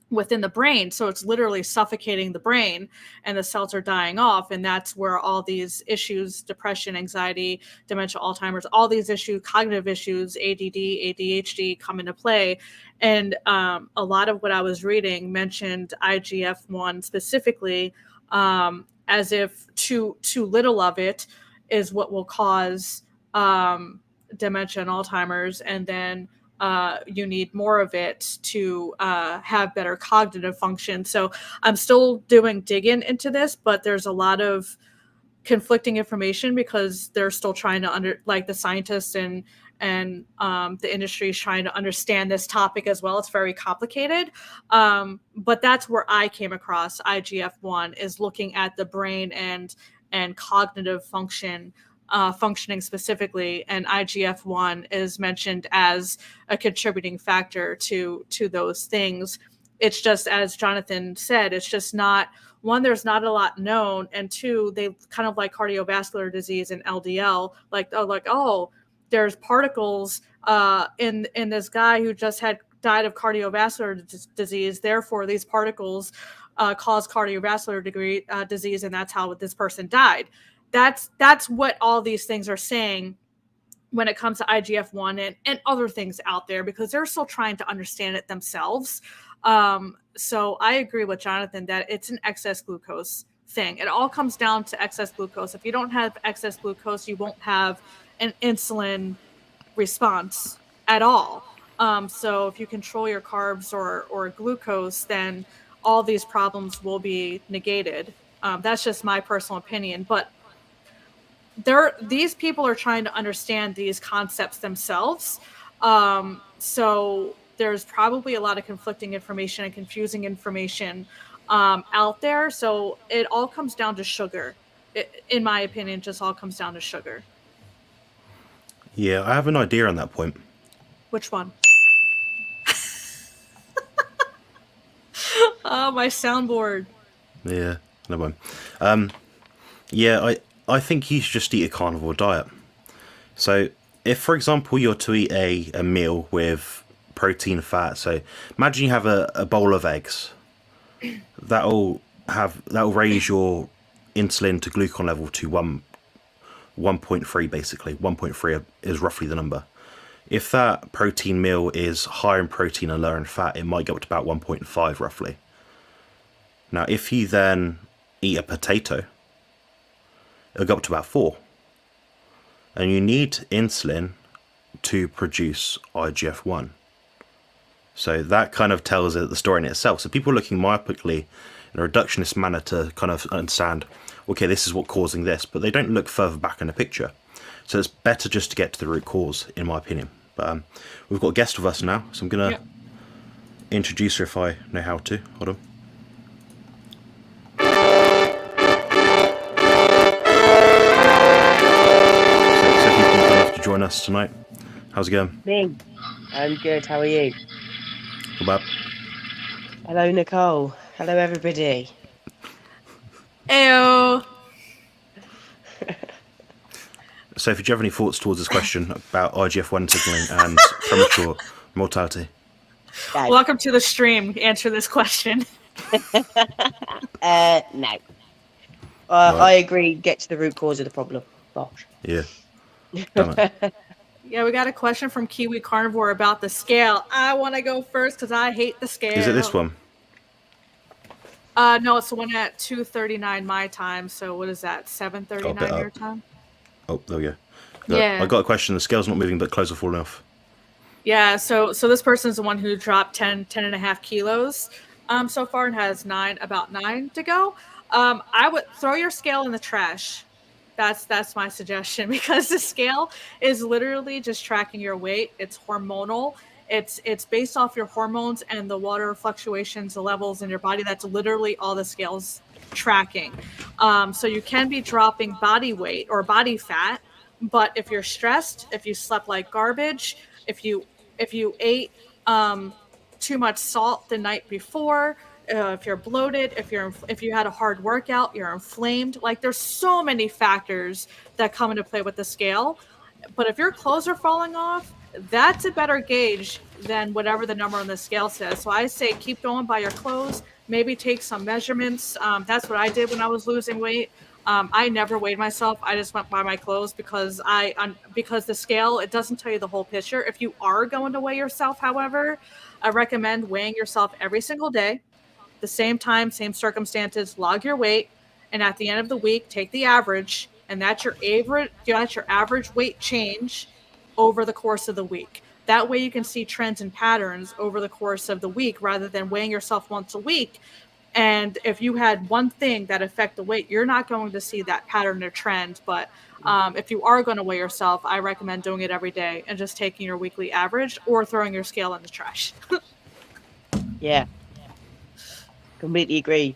S2: within the brain. So it's literally suffocating the brain and the cells are dying off. And that's where all these issues, depression, anxiety, dementia, Alzheimer's, all these issues, cognitive issues, ADD, ADHD come into play. And a lot of what I was reading mentioned IGF-1 specifically, as if too little of it is what will cause dementia and Alzheimer's, and then you need more of it to have better cognitive function. So I'm still doing digging into this, but there's a lot of conflicting information because they're still trying to the scientists and the industry is trying to understand this topic as well. It's very complicated. But that's where I came across IGF-1, is looking at the brain and cognitive functioning specifically, and IGF-1 is mentioned as a contributing factor to those things. It's just, as Jonathan said, it's just not, one, there's not a lot known, and two, they kind of like cardiovascular disease and LDL, there's particles in this guy who just died of cardiovascular disease, therefore these particles cause cardiovascular disease, and that's how this person died. That's what all these things are saying when it comes to IGF-1 and other things out there, because they're still trying to understand it themselves. So I agree with Jonathan that it's an excess glucose thing. It all comes down to excess glucose. If you don't have excess glucose, you won't have an insulin response at all. So if you control your carbs or glucose, then all these problems will be negated. That's just my personal opinion, but these people are trying to understand these concepts themselves. So there's probably a lot of conflicting information and confusing information out there. So it all comes down to sugar. In my opinion, just all comes down to sugar.
S1: Yeah, I have an idea on that point.
S2: Which one? Oh, my soundboard.
S1: Yeah, never mind. Yeah, I think you should just eat a carnivore diet. So if, for example, you're to eat a meal with protein, fat, so imagine you have a bowl of eggs. That'll raise your insulin to glucagon level to 1.3 basically. 1.3 is roughly the number. If that protein meal is higher in protein and lower in fat, it might go up to about 1.5 roughly. Now, if you then eat a potato, it'll go up to about 4. And you need insulin to produce IGF-1. So that kind of tells the story in itself. So people are looking myopically in a reductionist manner to kind of understand, okay, this is what's causing this, but they don't look further back in the picture. So it's better just to get to the root cause, in my opinion. But we've got a guest with us now, so I'm going to introduce her if I know how to. Hold on. Join us tonight. How's it going?
S3: Me. I'm good. How are you?
S1: What about?
S3: Hello, Nicole. Hello, everybody.
S2: Ew.
S1: Sophie, do you have any thoughts towards this question about IGF-1 signaling and premature mortality?
S3: No.
S2: Welcome to the stream. Answer this question.
S3: No. I agree. Get to the root cause of the problem. Gosh.
S1: Yeah. Damn it.
S2: Yeah, we got a question from Kiwi Carnivore about the scale. I want to go first because I hate the scale.
S1: Is it this one?
S2: No, it's the one at 2:39 my time. So what is that? 7:39 your time?
S1: Oh, there we go.
S2: Yeah.
S1: I got a question. The scale's not moving, but clothes are falling off.
S2: Yeah, so this person's the one who dropped 10 and a half kilos so far and has about 9 to go. I would throw your scale in the trash. That's my suggestion, because the scale is literally just tracking your weight. It's hormonal. It's based off your hormones and the water fluctuations, the levels in your body. That's literally all the scale's tracking. So you can be dropping body weight or body fat, but if you're stressed, if you slept like garbage, if you ate too much salt the night before, if you're bloated, if you had a hard workout, you're inflamed. Like, there's so many factors that come into play with the scale. But if your clothes are falling off, that's a better gauge than whatever the number on the scale says. So I say keep going by your clothes. Maybe take some measurements. That's what I did when I was losing weight. I never weighed myself. I just went by my clothes because because the scale, it doesn't tell you the whole picture. If you are going to weigh yourself, however, I recommend weighing yourself every single day, the same time, same circumstances. Log your weight, and at the end of the week, take the average, and that's your average weight change over the course of the week. That way, you can see trends and patterns over the course of the week rather than weighing yourself once a week. And if you had one thing that affect the weight, you're not going to see that pattern or trend. But if you are going to weigh yourself, I recommend doing it every day and just taking your weekly average or throwing your scale in the trash.
S3: Yeah. Completely agree.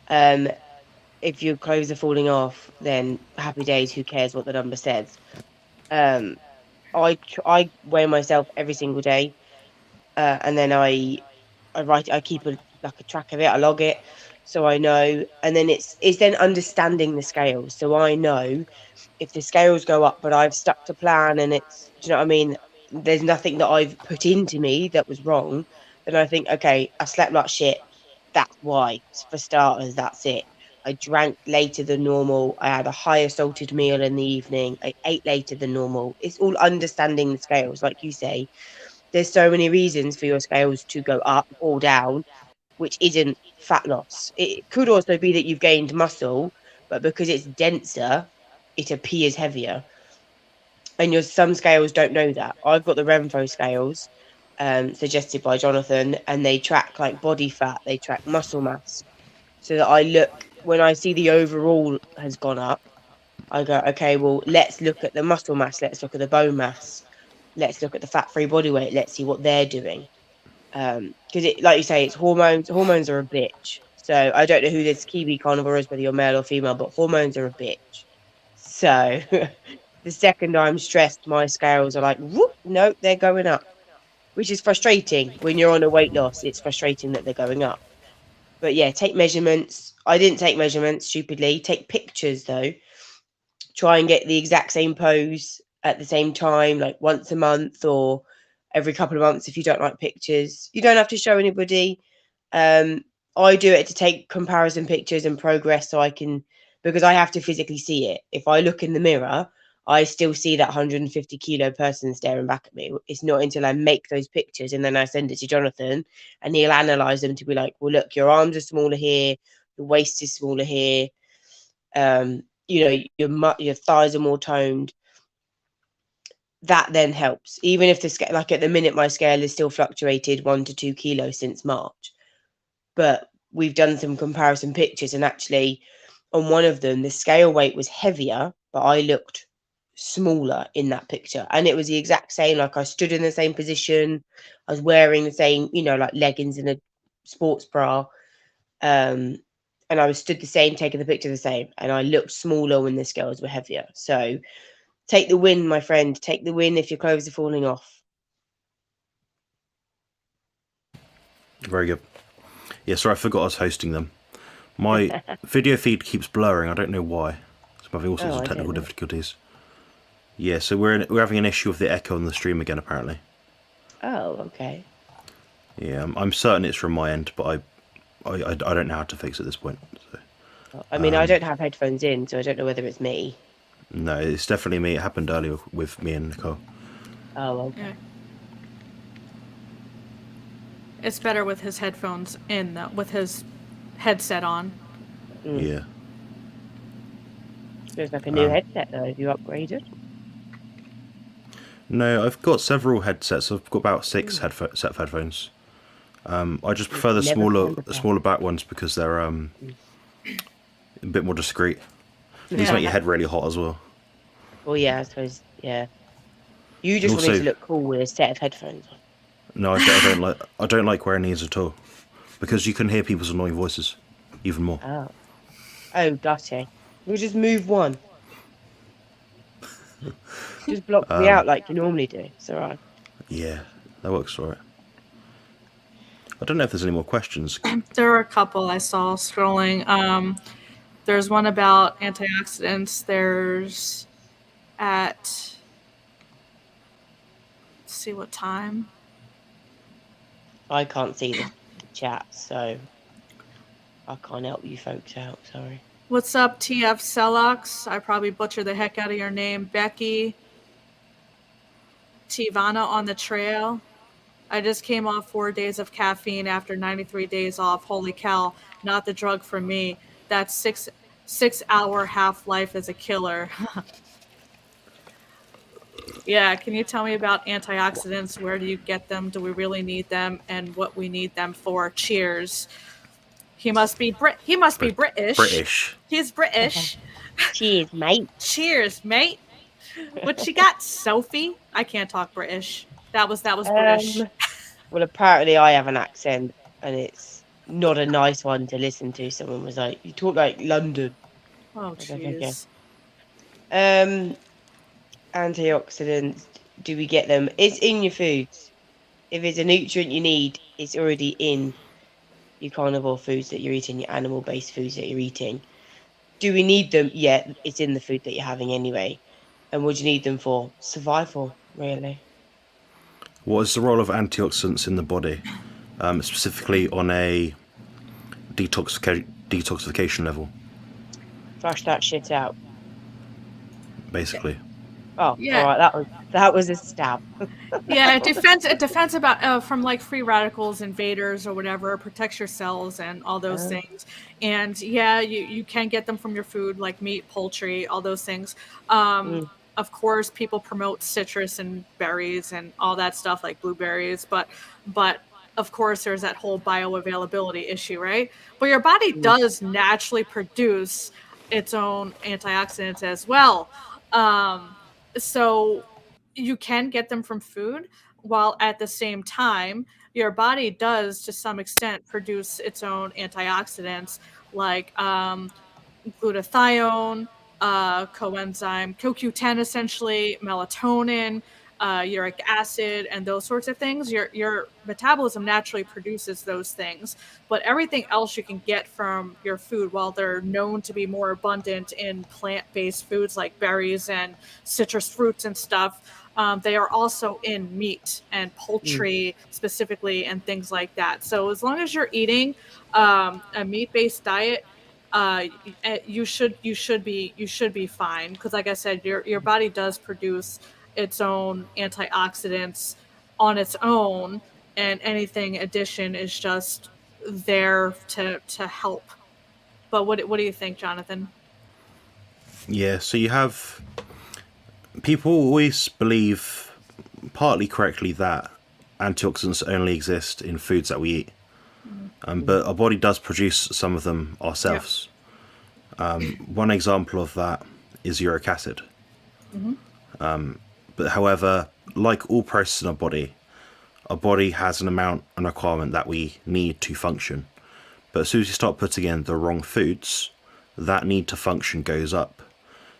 S3: If your clothes are falling off, then happy days. Who cares what the number says? I weigh myself every single day, and then I keep a track of it. I log it, so I know. And then it's then understanding the scales, so I know if the scales go up, but I've stuck to plan, and it's, do you know what I mean? There's nothing that I've put into me that was wrong. Then I think, okay, I slept like shit. That's why. For starters, that's it. I drank later than normal. I had a higher salted meal in the evening. I ate later than normal. It's all understanding the scales. Like you say, there's so many reasons for your scales to go up or down, which isn't fat loss. It could also be that you've gained muscle, but because it's denser, it appears heavier. And some scales don't know that. I've got the Renfro scales, suggested by Jonathan, and they track like body fat, they track muscle mass, so that I look, when I see the overall has gone up, I go, okay, well, let's look at the muscle mass, let's look at the bone mass, let's look at the fat-free body weight, let's see what they're doing. Because it, like you say, it's hormones. Hormones are a bitch. So I don't know who this Kiwi Carnivore is, whether you're male or female, but hormones are a bitch. So the second I'm stressed, my scales are like, whoop, no, they're going up, which is frustrating. When you're on a weight loss, it's frustrating that they're going up. But yeah, take measurements. I didn't take measurements, stupidly. Take pictures, though. Try and get the exact same pose at the same time, like once a month or every couple of months if you don't like pictures. You don't have to show anybody. I do it to take comparison pictures and progress, so I can, because I have to physically see it. If I look in the mirror, I still see that 150 kilo person staring back at me. It's not until I make those pictures and then I send it to Jonathan and he'll analyze them to be like, well, look, your arms are smaller here, the waist is smaller here, your thighs are more toned. That then helps, even if the scale, like at the minute, my scale is still fluctuated 1 to 2 kilos since March. But we've done some comparison pictures, and actually on one of them, the scale weight was heavier, but I looked smaller in that picture. And it was the exact same, like I stood in the same position, I was wearing the same, like leggings and a sports bra. And I was stood the same, taking the picture the same, and I looked smaller when the scales were heavier. So take the win, my friend. Take the win if your clothes are falling off.
S1: Very good. Yeah, sorry, I forgot I was hosting them. My video feed keeps blurring. I don't know why. I'm having all sorts of
S3: I don't
S1: technical
S3: know.
S1: difficulties. Yeah, so we're having an issue with the echo on the stream again, apparently.
S3: Oh, okay.
S1: Yeah, I'm certain it's from my end, but I don't know how to fix it at this point. So.
S3: I mean, I don't have headphones in, so I don't know whether it's me.
S1: No, it's definitely me. It happened earlier with me and Nicole.
S3: Oh, okay.
S2: Yeah. It's better with his headphones in, though, with his headset on.
S3: Mm.
S1: Yeah.
S3: Feels like a new headset, though. Have you upgraded?
S1: No, I've got several headsets. I've got about 6 set of headphones. I just prefer the
S3: Never found a pair.
S1: smaller back ones because they're a bit more discreet. These make your head really hot as well.
S3: Well, yeah, I suppose. Yeah. You just want me to look cool with a set of headphones on.
S1: No, I don't like wearing these at all because you can hear people's annoying voices even more.
S3: Oh, gotcha. We'll just move one. Just block me out like you normally do. It's all right.
S1: Yeah, that works all right. I don't know if there's any more questions.
S2: There are a couple I saw scrolling. There's one about antioxidants. There's let's see what time.
S3: I can't see the chat, so I can't help you folks out. Sorry.
S2: What's up, TF Celox? I probably butchered the heck out of your name. Becky. Tivana on the trail. I just came off 4 days of caffeine after 93 days off. Holy cow, not the drug for me. That 6-hour half-life is a killer. Yeah, can you tell me about antioxidants? Where do you get them? Do we really need them? And what we need them for? Cheers. He must be British.
S1: British.
S2: He's British.
S3: Cheers, mate.
S2: Cheers, mate. What you got, Sophie? I can't talk British. That was British.
S3: Well, apparently I have an accent, and it's not a nice one to listen to. Someone was like, "You talk like London."
S2: Oh, jeez.
S3: Antioxidants. Do we get them? It's in your foods. If it's a nutrient you need, it's already in your carnivore foods that you're eating, your animal-based foods that you're eating. Do we need them? Yeah, it's in the food that you're having anyway. And what do you need them for? Survival, really.
S1: What is the role of antioxidants in the body, specifically on a detoxification level?
S3: Flush that shit out.
S1: Basically.
S3: Oh,
S2: Yeah.
S3: all right. That was a stab.
S2: Yeah, it defends about from like free radicals, invaders, or whatever. It protects your cells and all those things. And yeah, you can get them from your food, like meat, poultry, all those things. Of course, people promote citrus and berries and all that stuff, like blueberries. But of course, there's that whole bioavailability issue, right? But your body does naturally produce its own antioxidants as well. So you can get them from food, while at the same time, your body does, to some extent, produce its own antioxidants, like glutathione, coenzyme CoQ10, essentially, melatonin, uric acid, and those sorts of things. Your metabolism naturally produces those things, but everything else you can get from your food, while they're known to be more abundant in plant-based foods like berries and citrus fruits and stuff, they are also in meat and poultry specifically, and things like that. So as long as you're eating a meat-based diet, you should be fine, because like I said, your body does produce its own antioxidants on its own, and anything addition is just there to help. But what do you think, Jonathan?
S1: Yeah, so you have people always believe, partly correctly, that antioxidants only exist in foods that we eat. But our body does produce some of them ourselves. One example of that is uric acid. But however, like all processes in our body has an amount and requirement that we need to function. But as soon as you start putting in the wrong foods, that need to function goes up.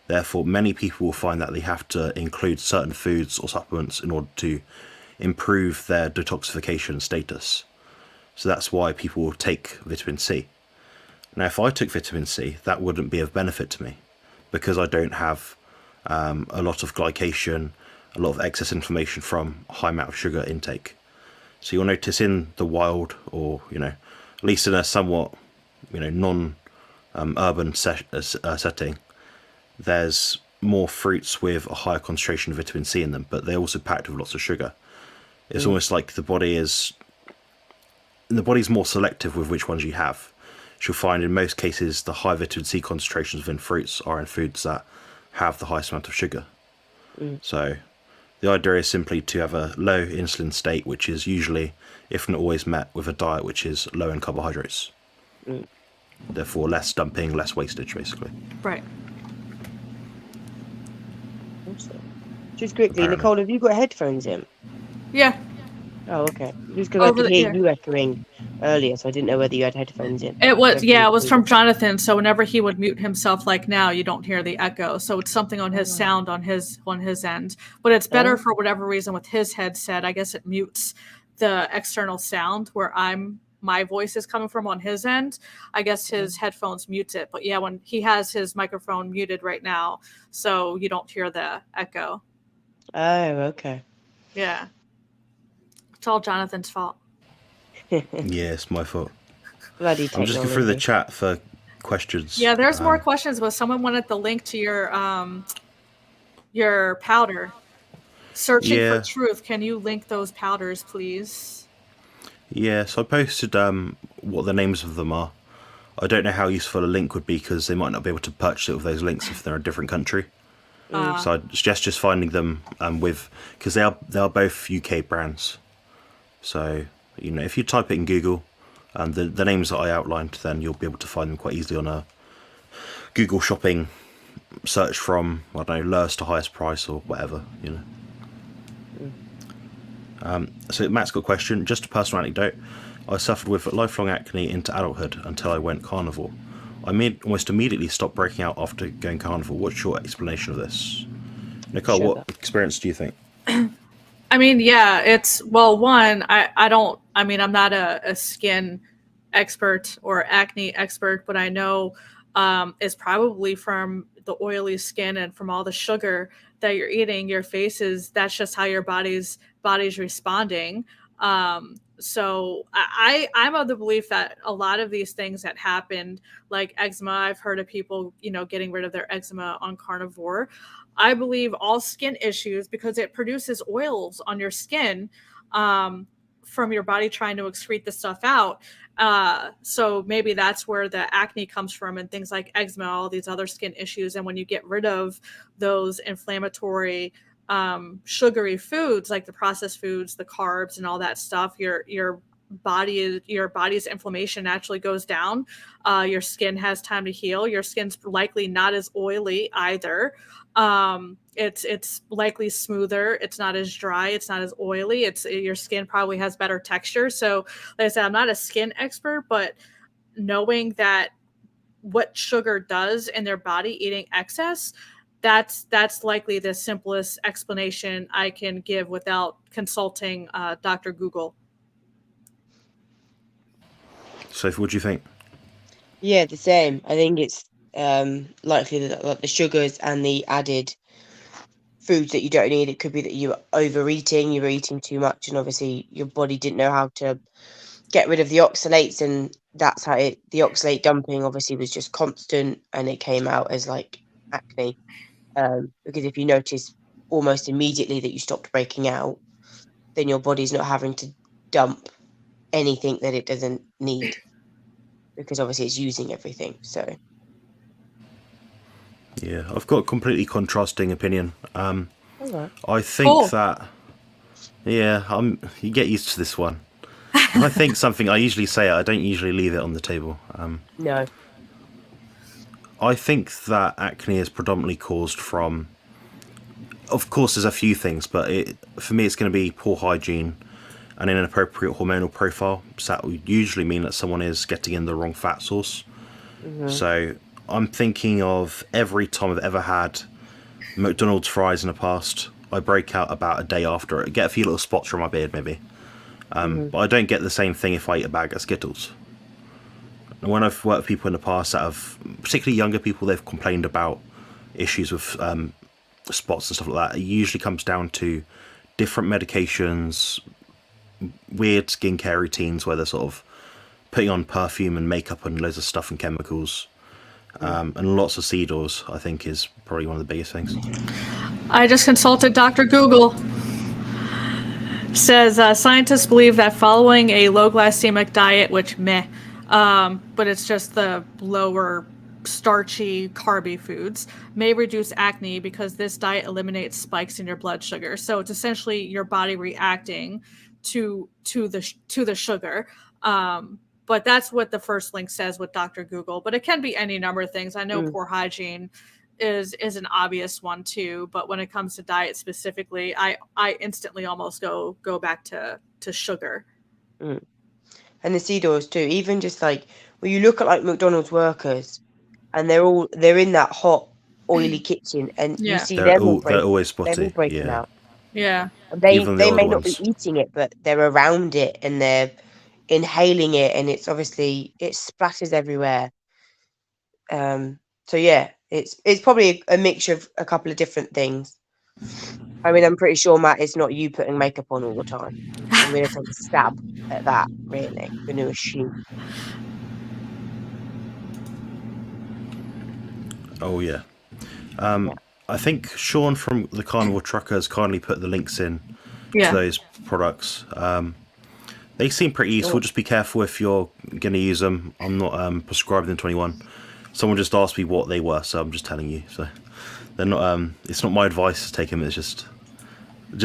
S1: Therefore, many people will find that they have to include certain foods or supplements in order to improve their detoxification status. So that's why people will take vitamin C. Now, if I took vitamin C, that wouldn't be of benefit to me because I don't have a lot of glycation, a lot of excess inflammation from a high amount of sugar intake. So you'll notice in the wild, or at least in a somewhat non-urban setting, there's more fruits with a higher concentration of vitamin C in them, but they're also packed with lots of sugar. It's almost like the body's more selective with which ones you have. You'll find in most cases the high vitamin C concentrations within fruits are in foods that have the highest amount of sugar. So the idea is simply to have a low insulin state, which is usually, if not always, met with a diet which is low in carbohydrates. Therefore, less dumping, less wastage, basically.
S2: Right.
S3: Just quickly,
S1: Apparently.
S3: Nicole, have you got headphones in?
S2: Yeah.
S3: Oh, okay. Just because I could hear you echoing earlier, so I didn't know whether you had headphones in.
S2: It was from Jonathan. So whenever he would mute himself, like now, you don't hear the echo. So it's something on his sound on his end. But it's better for whatever reason with his headset. I guess it mutes the external sound where my voice is coming from on his end. I guess his headphones mutes it. But yeah, when he has his microphone muted right now, so you don't hear the echo.
S3: Oh, okay.
S2: Yeah. It's all Jonathan's fault.
S1: Yeah, it's my fault.
S3: Bloody
S1: I'm just going through the chat for questions.
S2: Yeah, there's more questions, but someone wanted the link to your powder. Searching for truth. Can you link those powders, please?
S1: Yeah, so I posted what the names of them are. I don't know how useful a link would be because they might not be able to purchase it with those links if they're in a different country. So I suggest just finding them because they are both UK brands. So if you type it in Google and the names that I outlined, then you'll be able to find them quite easily on a Google shopping search from, I don't know, lowest to highest price or whatever. So Matt's got a question. Just a personal anecdote. I suffered with lifelong acne into adulthood until I went carnivore. I almost immediately stopped breaking out after going carnivore. What's your explanation of this? Nicole, what experience do you think?
S2: I mean, yeah, one, I'm not a skin expert or acne expert, but I know it's probably from the oily skin and from all the sugar that you're eating, that's just how your body's responding. So I'm of the belief that a lot of these things that happened, like eczema, I've heard of people, getting rid of their eczema on carnivore. I believe all skin issues, because it produces oils on your skin from your body trying to excrete the stuff out. So maybe that's where the acne comes from and things like eczema, all these other skin issues. And when you get rid of those inflammatory sugary foods, like the processed foods, the carbs and all that stuff, your body's inflammation naturally goes down. Your skin has time to heal. Your skin's likely not as oily either. It's likely smoother. It's not as dry. It's not as oily. Your skin probably has better texture. So like I said, I'm not a skin expert, but knowing that what sugar does in their body eating excess, that's likely the simplest explanation I can give without consulting Dr. Google.
S1: Sophie, what do you think?
S3: Yeah, the same. I think it's likely that like the sugars and the added foods that you don't need, it could be that you were overeating, you were eating too much, and obviously your body didn't know how to get rid of the oxalates, and that's how the oxalate dumping obviously was just constant, and it came out as like acne. Because if you notice almost immediately that you stopped breaking out, then your body's not having to dump anything that it doesn't need, because obviously it's using everything. So
S1: yeah, I've got a completely contrasting opinion.
S3: okay.
S1: I think that you get used to this one. If I think something, I usually say it. I don't usually leave it on the table.
S3: No.
S1: I think that acne is predominantly caused from, of course, there's a few things, but for me, it's going to be poor hygiene and an inappropriate hormonal profile. So that would usually mean that someone is getting in the wrong fat source. Mm-hmm. So I'm thinking of every time I've ever had McDonald's fries in the past, I break out about a day after it. I get a few little spots from my beard, maybe. But I don't get the same thing if I eat a bag of Skittles. when I've worked with people in the past that have, particularly younger people, they've complained about issues with spots and stuff like that. It usually comes down to different medications, weird skincare routines where they're sort of putting on perfume and makeup and loads of stuff and chemicals. And lots of seed oils, I think, is probably one of the biggest things.
S2: I just consulted Dr. Google. Says scientists believe that following a low glycemic diet, which but it's just the lower starchy, carby foods, may reduce acne because this diet eliminates spikes in your blood sugar. So it's essentially your body reacting to the sugar. But that's what the first link says with Dr. Google. But it can be any number of things. I know poor hygiene is an obvious one too, but when it comes to diet specifically, I instantly almost go back to sugar.
S3: And the seed oils too. Even just like when you look at like McDonald's workers, and they're in that hot, oily kitchen, and you see
S1: they're
S3: them
S1: they're always spotty.
S3: they're all breaking out.
S2: Yeah.
S3: They
S1: Even the
S3: may
S1: older
S3: not be
S1: ones.
S3: eating it, but they're around it and they're inhaling it, and it's obviously it splatters everywhere. So yeah, it's probably a mixture of a couple of different things. I mean, I'm pretty sure, Matt, it's not you putting makeup on all the time. I'm going to take a stab at that, really. I'm going to assume.
S1: Oh, yeah. I think Sean from the Carnivore Trucker has kindly put the links in to those products. They seem pretty useful. Just be careful if you're going to use them. I'm not prescribed in 21. Someone just asked me what they were, so I'm just telling you. So they're not. It's not my advice to take them. It's just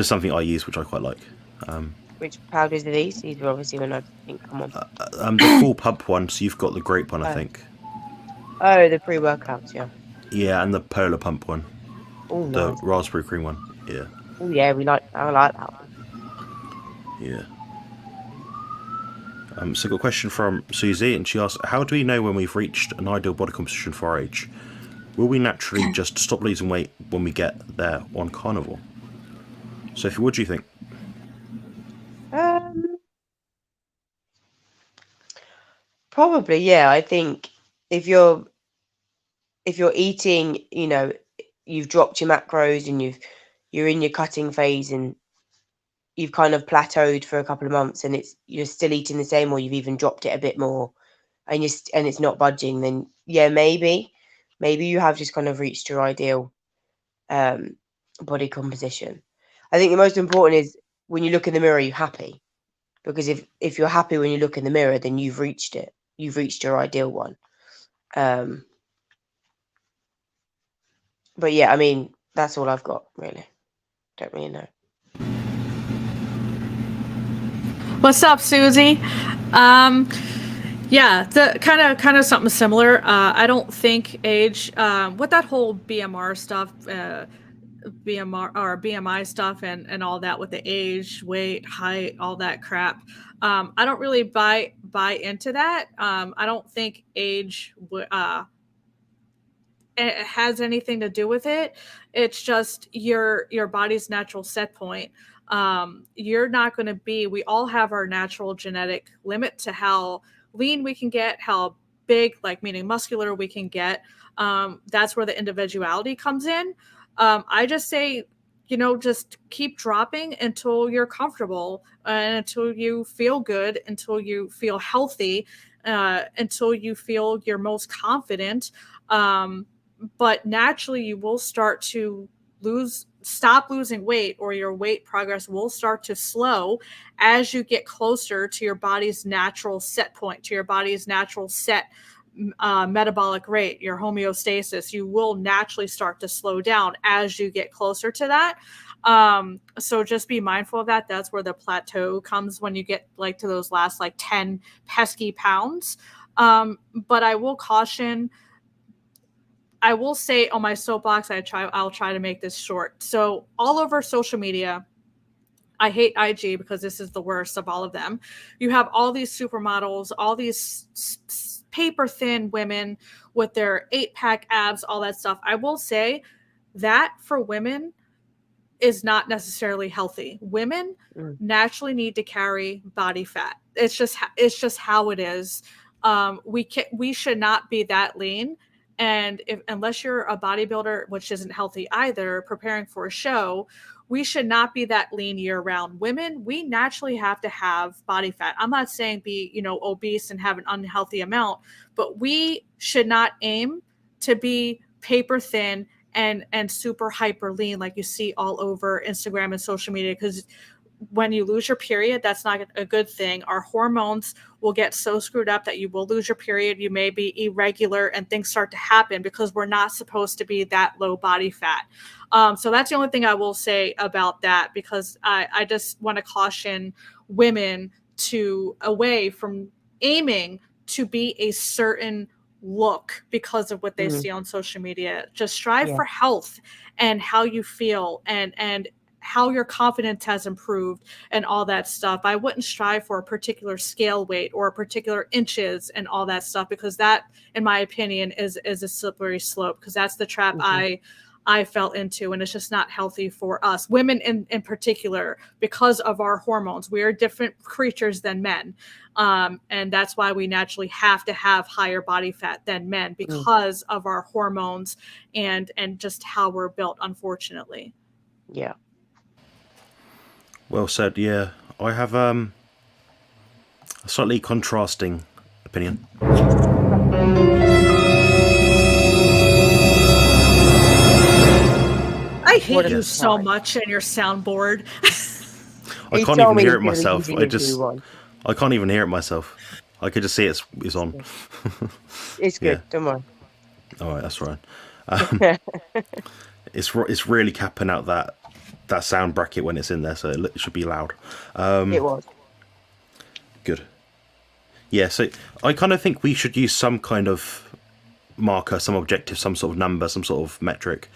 S1: something I use, which I quite like.
S3: Which powders are these? These are obviously when I think come on.
S1: The full pump one. So you've got the grape one, I think.
S3: Oh, the pre-workouts, yeah.
S1: Yeah, and the polar pump one.
S3: Oh,
S1: the
S3: nice.
S1: raspberry cream one. Yeah.
S3: Oh yeah, I like that one.
S1: Yeah. So I got a question from Susie, and she asked, how do we know when we've reached an ideal body composition for our age? Will we naturally just stop losing weight when we get there on carnivore? Sophie, what do you think?
S3: Probably, yeah. I think if you're eating, you've dropped your macros and you're in your cutting phase and you've kind of plateaued for a couple of months and you're still eating the same, or you've even dropped it a bit more and it's not budging, then yeah, maybe you have just kind of reached your ideal body composition. I think the most important is when you look in the mirror, you're happy, because if you're happy when you look in the mirror, then you've reached it. You've reached your ideal one. But yeah, I mean, that's all I've got, really. Don't really know.
S2: What's up, Susie? Yeah, the kind of something similar. I don't think age, with that whole BMR stuff, BMR or BMI stuff, and all that with the age, weight, height, all that crap. I don't really buy into that. I don't think age it has anything to do with it. It's just your body's natural set point. You're not going to be, we all have our natural genetic limit to how lean we can get, how big, like meaning muscular, we can get. That's where the individuality comes in. I just say, just keep dropping until you're comfortable and until you feel good, until you feel healthy, until you feel your most confident. But naturally you will start to stop losing weight, or your weight progress will start to slow as you get closer to your body's natural set point, to your body's natural set metabolic rate, your homeostasis. You will naturally start to slow down as you get closer to that. So just be mindful of that. That's where the plateau comes, when you get like to those last like 10 pesky pounds. But I will caution, I will say on my soapbox, I'll try to make this short. So all over social media, I hate IG because this is the worst of all of them. You have all these supermodels, all these paper thin women with their 8-pack abs, all that stuff. I will say that for women is not necessarily healthy. Women naturally need to carry body fat. It's just how it is. we should not be that lean. And unless you're a bodybuilder, which isn't healthy either, preparing for a show, we should not be that lean year round. Women, we naturally have to have body fat. I'm not saying be, obese and have an unhealthy amount, but we should not aim to be paper thin and super hyper lean like you see all over Instagram and social media, because when you lose your period, that's not a good thing. Our hormones will get so screwed up that you will lose your period. You may be irregular and things start to happen because we're not supposed to be that low body fat. So that's the only thing I will say about that, because I just want to caution women away from aiming to be a certain look because of what they see on social media. Just strive for health and how you feel and how your confidence has improved and all that stuff. I wouldn't strive for a particular scale weight or a particular inches and all that stuff, because that, in my opinion, is a slippery slope, because that's the trap I fell into, and it's just not healthy for us women in particular, because of our hormones. We are different creatures than men, and that's why we naturally have to have higher body fat than men, because of our hormones and just how we're built, unfortunately.
S3: Yeah.
S1: Well said. Yeah, I have a slightly contrasting opinion.
S2: I hate you so much and your soundboard.
S1: I can't even hear it myself. I can't even hear it myself. I could just see it's on.
S3: It's good. Don't worry.
S1: All right, that's right. It's really capping out that sound bracket when it's in there, so it should be loud.
S3: It was.
S1: Good. Yeah, so I kind of think we should use some kind of marker, some objective, some sort of number, some sort of metric.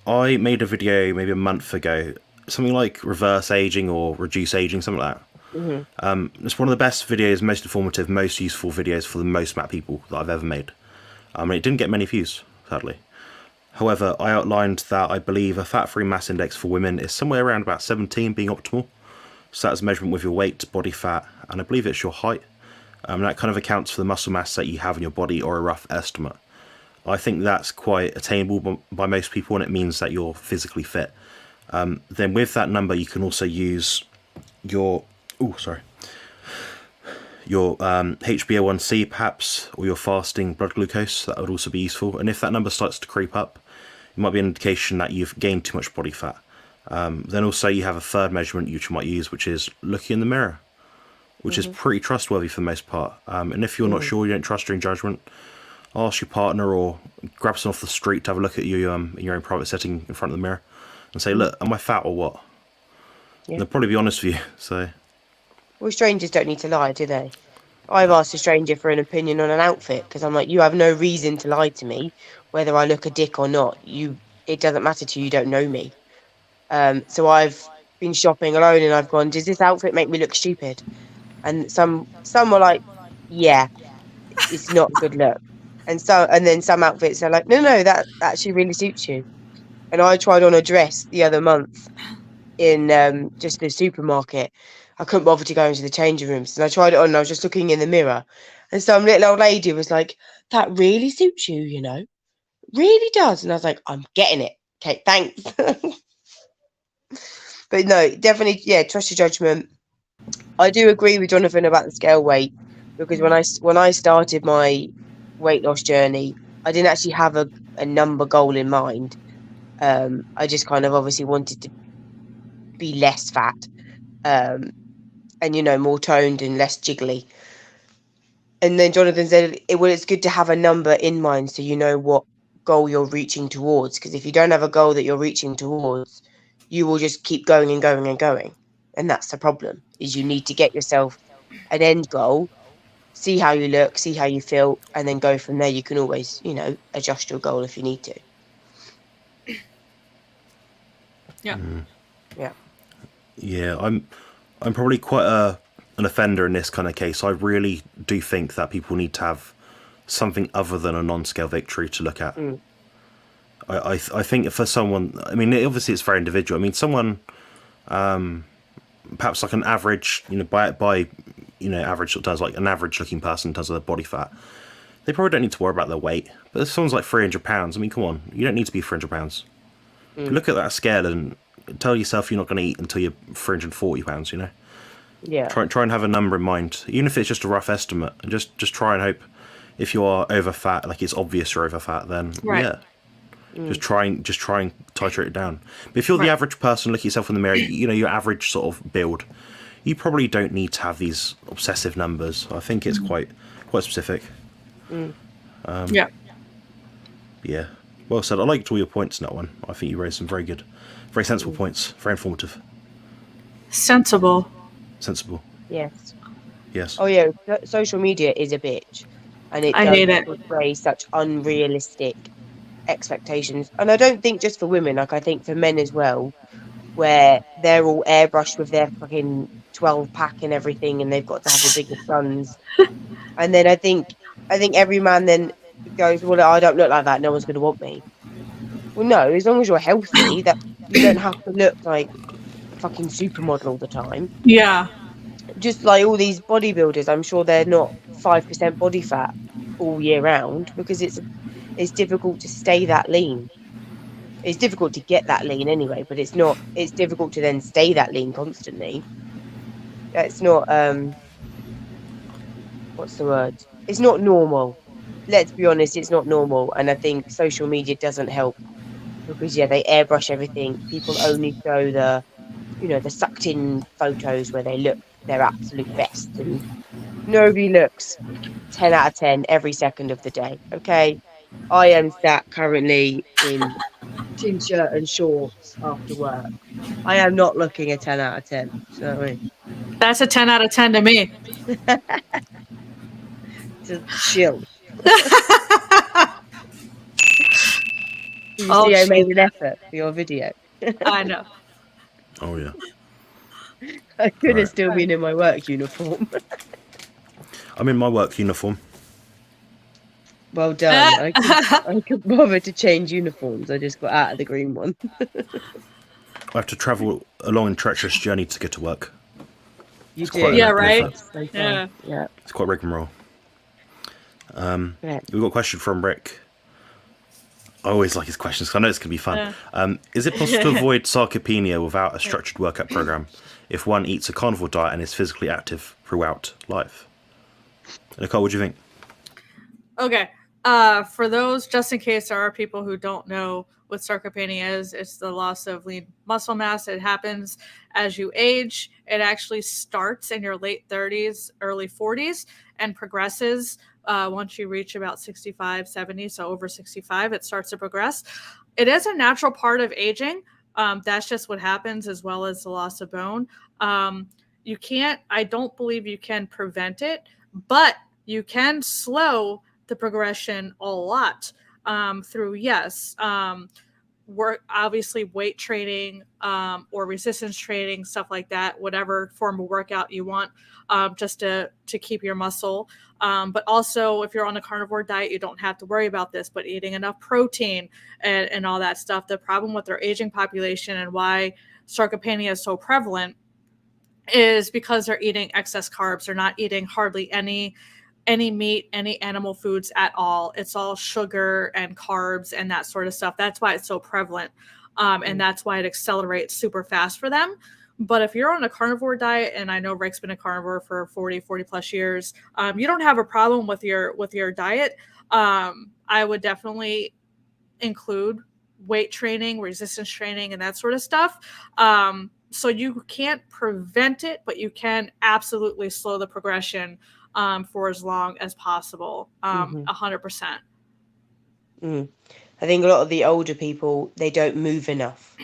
S1: I made a video maybe a month ago, something like reverse aging or reduce aging, something like that. It's one of the best videos, most informative, most useful videos for the most amount of people that I've ever made. It didn't get many views, sadly. However, I outlined that I believe a fat-free mass index for women is somewhere around about 17 being optimal. So that's a measurement with your weight, body fat, and I believe it's your height. That kind of accounts for the muscle mass that you have in your body, or a rough estimate. I think that's quite attainable by most people, and it means that you're physically fit. Then with that number, you can also use your HbA1c perhaps, or your fasting blood glucose. That would also be useful. And if that number starts to creep up, it might be an indication that you've gained too much body fat. Then also you have a third measurement which you might use, which is looking in the mirror, which is pretty trustworthy for the most part. And if you're not sure, you don't trust your own judgment, ask your partner or grab someone off the street to have a look at you in your own private setting in front of the mirror and say, look, am I fat or what? And they'll probably be honest with you. So,
S3: well, strangers don't need to lie, do they? I've asked a stranger for an opinion on an outfit because I'm like, you have no reason to lie to me, whether I look a dick or not. It doesn't matter to you. You don't know me. So I've been shopping alone and I've gone, does this outfit make me look stupid? And some were like, yeah, it's not a good look. And then some outfits are like, no, that actually really suits you. And I tried on a dress the other month in just the supermarket. I couldn't bother to go into the changing rooms, and I tried it on and I was just looking in the mirror, and some little old lady was like, that really suits you, really does. And I was like, I'm getting it. Okay, thanks. But no, definitely, trust your judgment. I do agree with Jonathan about the scale weight, because when I started my weight loss journey, I didn't actually have a number goal in mind. I just kind of obviously wanted to be less fat, and more toned and less jiggly. And then Jonathan said, it's good to have a number in mind so you know what goal you're reaching towards, because if you don't have a goal that you're reaching towards, you will just keep going and going and going. And that's the problem, is you need to get yourself an end goal, see how you look, see how you feel, and then go from there. You can always, adjust your goal if you need to.
S2: Yeah.
S1: Yeah, I'm probably quite an offender in this kind of case. I really do think that people need to have something other than a non-scale victory to look at. I think for someone, obviously it's very individual. Someone, perhaps like an average, by average sort of terms, like an average looking person in terms of their body fat, they probably don't need to worry about their weight. But if someone's like 300 pounds, I mean, come on, you don't need to be 300 pounds. Look at that scale and tell yourself you're not going to eat until you're 340 pounds.
S3: Yeah.
S1: Try and have a number in mind, even if it's just a rough estimate. And just try and hope, if you are over fat, like it's obvious you're over fat, then yeah, just try and titrate it down. But if you're the average person, look at yourself in the mirror, your average sort of build, you probably don't need to have these obsessive numbers. I think it's quite specific.
S2: Yeah.
S1: Yeah. Well said. I liked all your points in that one. I think you raised some very good, very sensible points. Very informative.
S2: Sensible.
S3: Yes.
S1: Yes.
S3: Oh yeah, social media is a bitch, and it
S2: I
S3: does
S2: hate it.
S3: portray such unrealistic expectations. And I don't think just for women, like I think for men as well, where they're all airbrushed with their fucking 12-pack and everything, and they've got to have the biggest guns. And then I think every man then goes, well, I don't look like that. No one's going to want me. Well, no, as long as you're healthy, that you don't have to look like a fucking supermodel all the time.
S2: Yeah.
S3: Just like all these bodybuilders, I'm sure they're not 5% body fat all year round, because it's difficult to stay that lean. It's difficult to get that lean anyway, but it's difficult to then stay that lean constantly. It's not what's the word? It's not normal. Let's be honest, it's not normal. And I think social media doesn't help, because they airbrush everything. People only show the sucked in photos where they look their absolute best, and nobody looks 10 out of 10 every second of the day. Okay, I am sat currently in t-shirt and shorts after work. I am not looking a 10 out of 10. So
S2: That's a 10 out of 10 to me.
S3: just chill. You
S2: Oh,
S3: see, I made
S2: shit.
S3: an effort for your video.
S2: I know.
S1: Oh yeah.
S3: I could have
S1: Right.
S3: still been in my work uniform.
S1: I'm in my work uniform.
S3: Well done. I could bother to change uniforms. I just got out of the green one.
S1: I have to travel a long and treacherous journey to get to work.
S3: You
S1: quite
S3: do.
S1: a
S2: Yeah,
S1: bit
S2: right?
S1: different.
S3: So far.
S2: Yeah.
S3: Yeah.
S1: It's quite rigmarole.
S3: Yeah.
S1: We've got a question from Rick. I always like his questions because I know it's going to be fun.
S2: Yeah.
S1: Is it possible to avoid sarcopenia without a structured workout program if one eats a carnivore diet and is physically active throughout life? Nicole, what do you think?
S2: Okay. For those, just in case there are people who don't know what sarcopenia is, it's the loss of lean muscle mass. It happens as you age. It actually starts in your late 30s, early 40s, and progresses once you reach about 65, 70. So over 65, it starts to progress. It is a natural part of aging. That's just what happens, as well as the loss of bone. I don't believe you can prevent it, but you can slow the progression a lot through work, obviously weight training or resistance training, stuff like that, whatever form of workout you want, just to keep your muscle. But also, if you're on a carnivore diet, you don't have to worry about this, but eating enough protein and all that stuff. The problem with our aging population and why sarcopenia is so prevalent is because they're eating excess carbs. They're not eating hardly any meat, any animal foods at all. It's all sugar and carbs and that sort of stuff. That's why it's so prevalent. And that's why it accelerates super fast for them. But if you're on a carnivore diet, and I know Rick's been a carnivore for 40 plus years, you don't have a problem with your diet. I would definitely include weight training, resistance training, and that sort of stuff. So you can't prevent it, but you can absolutely slow the progression for as long as possible. 100%.
S3: I think a lot of the older people, they don't move enough.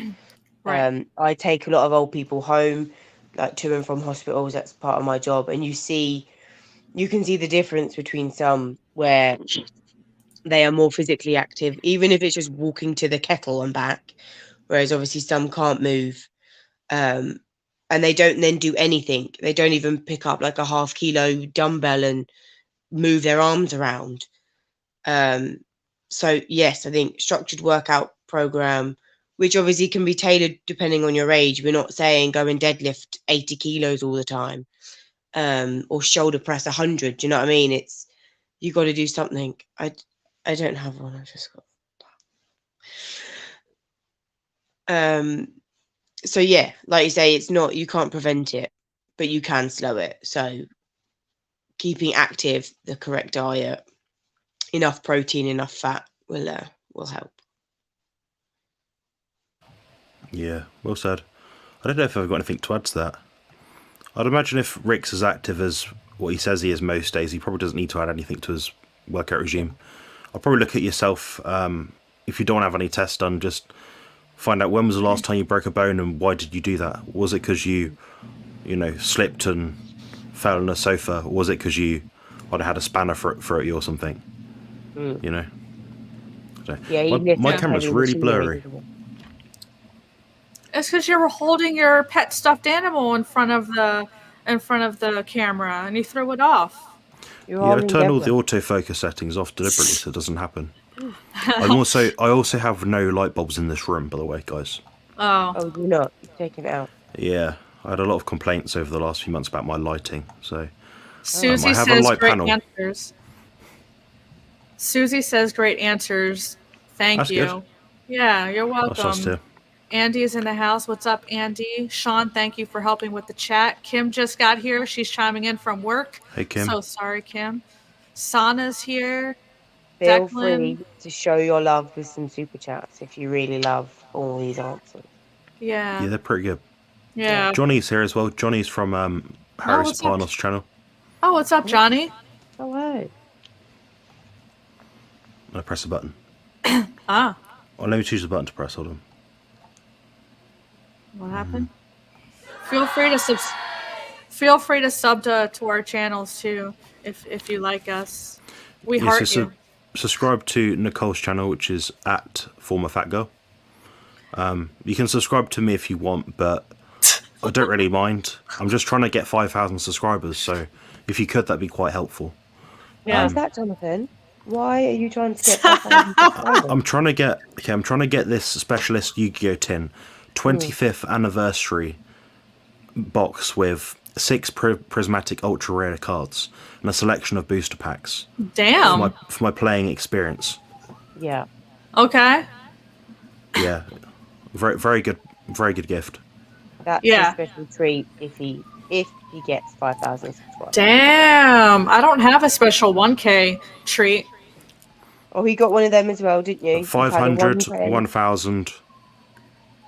S2: Right.
S3: I take a lot of old people home, like to and from hospitals. That's part of my job. And you can see the difference between some where they are more physically active, even if it's just walking to the kettle and back, whereas obviously some can't move. And they don't then do anything. They don't even pick up like a half-kilo dumbbell and move their arms around. So yes, I think structured workout program, which obviously can be tailored depending on your age. We're not saying go and deadlift 80 kilos all the time. or shoulder press 100. Do you know what I mean? It's, you got to do something. I don't have one. I just got. So yeah, like you say, it's not, you can't prevent it, but you can slow it. So keeping active, the correct diet, enough protein, enough fat will help.
S1: Yeah, well said. I don't know if I've got anything to add to that. I'd imagine if Rick's as active as what he says he is most days, he probably doesn't need to add anything to his workout regime. I'll probably look at yourself. If you don't have any tests done, just find out when was the last time you broke a bone and why did you do that? Was it because you slipped and fell on a sofa, or was it because you might have had a spanner through at you or something? You know. So,
S3: Yeah,
S1: my camera's really blurry.
S2: It's because you were holding your pet stuffed animal in front of the camera and you threw it off.
S1: Yeah, I turn all the autofocus settings off deliberately so it doesn't happen. I also have no light bulbs in this room, by the way, guys.
S3: Oh, you're not. You've taken it out.
S1: Yeah, I had a lot of complaints over the last few months about my lighting, so
S2: Susie
S1: I have
S2: says
S1: a light
S2: great
S1: panel.
S2: answers. Susie says great answers. Thank
S1: That's
S2: you.
S1: good.
S2: Yeah, you're welcome.
S1: That's us too.
S2: Andy's in the house. What's up, Andy? Sean, thank you for helping with the chat. Kim just got here. She's chiming in from work.
S1: Hey, Kim.
S2: So sorry, Kim. Sana's here.
S3: Feel
S2: Declan.
S3: free to show your love with some super chats if you really love all these answers.
S2: Yeah.
S1: Yeah, they're pretty good.
S2: Yeah.
S1: Johnny's here as well. Johnny's from Harris Parnos channel.
S2: Oh, what's up, Johnny?
S3: Hello.
S1: I press the button.
S2: Ah.
S1: Oh, let me choose the button to press. Hold on.
S2: What happened? Feel free to sub to our channels too if you like us. We heart you.
S1: Subscribe to Nicole's channel, which is at former fat girl. You can subscribe to me if you want, but I don't really mind. I'm just trying to get 5,000 subscribers, so if you could, that'd be quite helpful.
S3: Why is that, Jonathan? Why are you trying to get 5,000 subscribers?
S1: I'm trying to get this specialist Yu-Gi-Oh tin 25th anniversary box with 6 prismatic ultra rare cards and a selection of booster packs.
S2: Damn.
S1: For my playing experience.
S3: Yeah.
S2: Okay.
S1: Yeah. Very good gift.
S3: That's a special treat if he gets 5,000 subscribers.
S2: Damn. I don't have a special 1K treat.
S3: Oh, he got one of them as well, didn't you?
S1: 500, 1,000,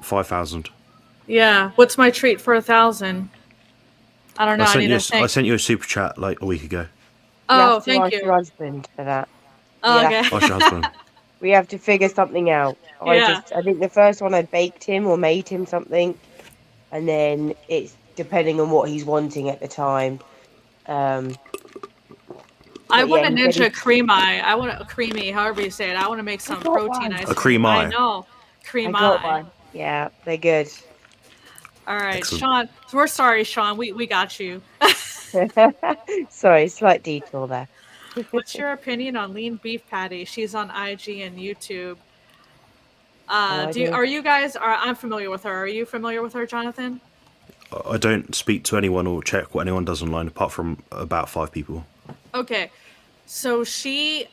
S1: 5,000.
S2: Yeah. What's my treat for 1,000? I don't know.
S1: I sent you a super chat like a week ago.
S2: Oh, thank you.
S3: Your husband for that.
S2: Oh, okay.
S1: Ask your husband.
S3: We have to figure something out. I think the first one I baked him or made him something, and then it's depending on what he's wanting at the time.
S2: I want a ninja cream eye. I want a creamy, however you say it. I want to make some protein ice cream.
S1: A cream eye.
S2: I know. Cream
S3: eye.
S2: eye.
S3: One. Yeah, they're good.
S2: All right, excellent. Sean. We're sorry, Sean. We got you.
S3: Sorry, slight detour there.
S2: What's your opinion on lean beef patty? She's on IG and YouTube. Are you guys? I'm familiar with her. Are you familiar with her, Jonathan?
S1: I don't speak to anyone or check what anyone does online apart from about 5 people.
S2: Okay, so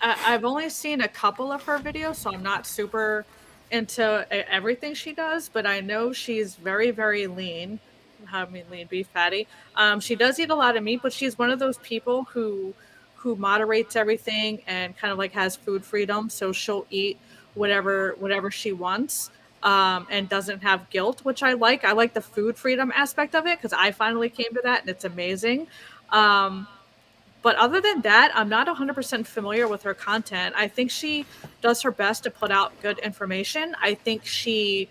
S2: I've only seen a couple of her videos, so I'm not super into everything she does, but I know she's very, very lean. I mean, lean beef patty. She does eat a lot of meat, but she's one of those people who moderates everything and kind of like has food freedom. So she'll eat whatever she wants, and doesn't have guilt, which I like. I like the food freedom aspect of it because I finally came to that and it's amazing. But other than that, I'm not 100% familiar with her content. I think she does her best to put out good information. I think she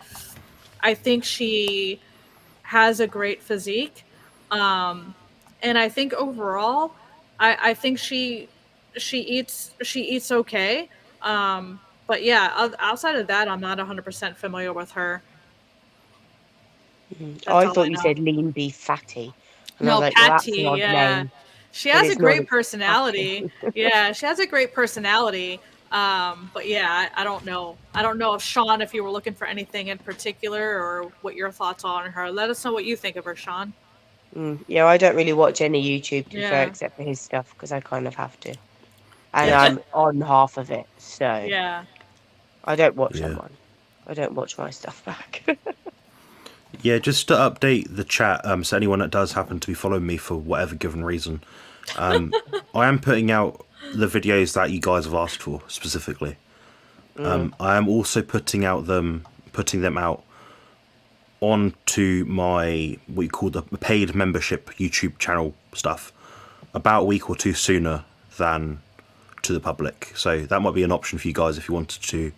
S2: has a great physique. And I think overall, I think she eats okay. But yeah, outside of that, I'm not 100% familiar with her.
S3: I thought you said lean beef fatty. And
S2: no,
S3: like,
S2: Patty,
S3: well,
S2: yeah. She has a great personality. Yeah, she has a great personality. But yeah, I don't know. I don't know if you were looking for anything in particular or what your thoughts are on her. Let us know what you think of her, Sean.
S3: Yeah, I don't really watch any YouTube, to be fair,
S2: Yeah.
S3: except for his stuff, because I kind of have to. And
S1: Yeah.
S3: I'm on half of it, so
S2: Yeah.
S3: I don't watch that
S1: Yeah.
S3: one. I don't watch my stuff back.
S1: Yeah, just to update the chat, so anyone that does happen to be following me for whatever given reason, I am putting out the videos that you guys have asked for specifically. I am also putting them out onto my what you call the paid membership YouTube channel stuff about a week or two sooner than to the public. So that might be an option for you guys if you wanted to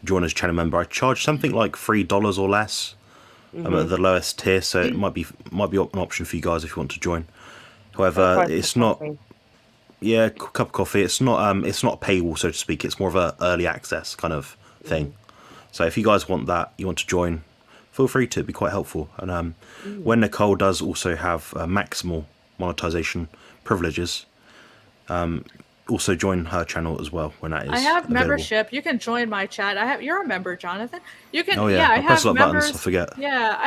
S1: join as a channel member. I charge something like $3 or less. I'm at the lowest tier, so it might be an option for you guys if you want to join. However,
S3: Price of
S1: it's not.
S3: coffee.
S1: Yeah, cup of coffee. It's not. It's not a paywall, so to speak. It's more of a early access kind of thing. So if you guys want that, you want to join, feel free to. It'd be quite helpful. And when Nicole does also have maximal monetization privileges, also join her channel as well when that is
S2: I have
S1: available.
S2: membership. You can join my chat. You're a member, Jonathan. You can.
S1: Oh yeah,
S2: I
S1: I press
S2: have
S1: a lot of buttons.
S2: members.
S1: I forget.
S2: Yeah,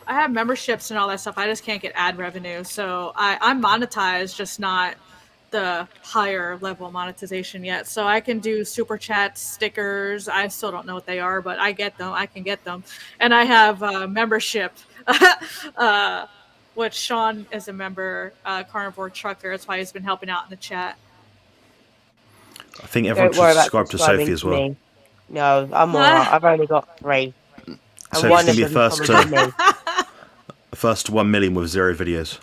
S2: I have memberships and all that stuff. I just can't get ad revenue, so I'm monetized, just not the higher level monetization yet. So I can do super chats, stickers. I still don't know what they are, but I get them. I can get them, and I have membership. Which Sean is a member, Carnivore Trucker. That's why he's been helping out in the chat.
S1: I think everyone
S3: Don't worry
S1: should
S3: about
S1: subscribe to
S3: subscribing
S1: Sophie as
S3: to
S1: well.
S3: me. No, I'm alright. I've only got 3. And
S1: Sophie's
S3: one
S1: gonna
S3: of
S1: be
S3: them's
S1: first
S3: probably me.
S1: first to 1 million with 0 videos.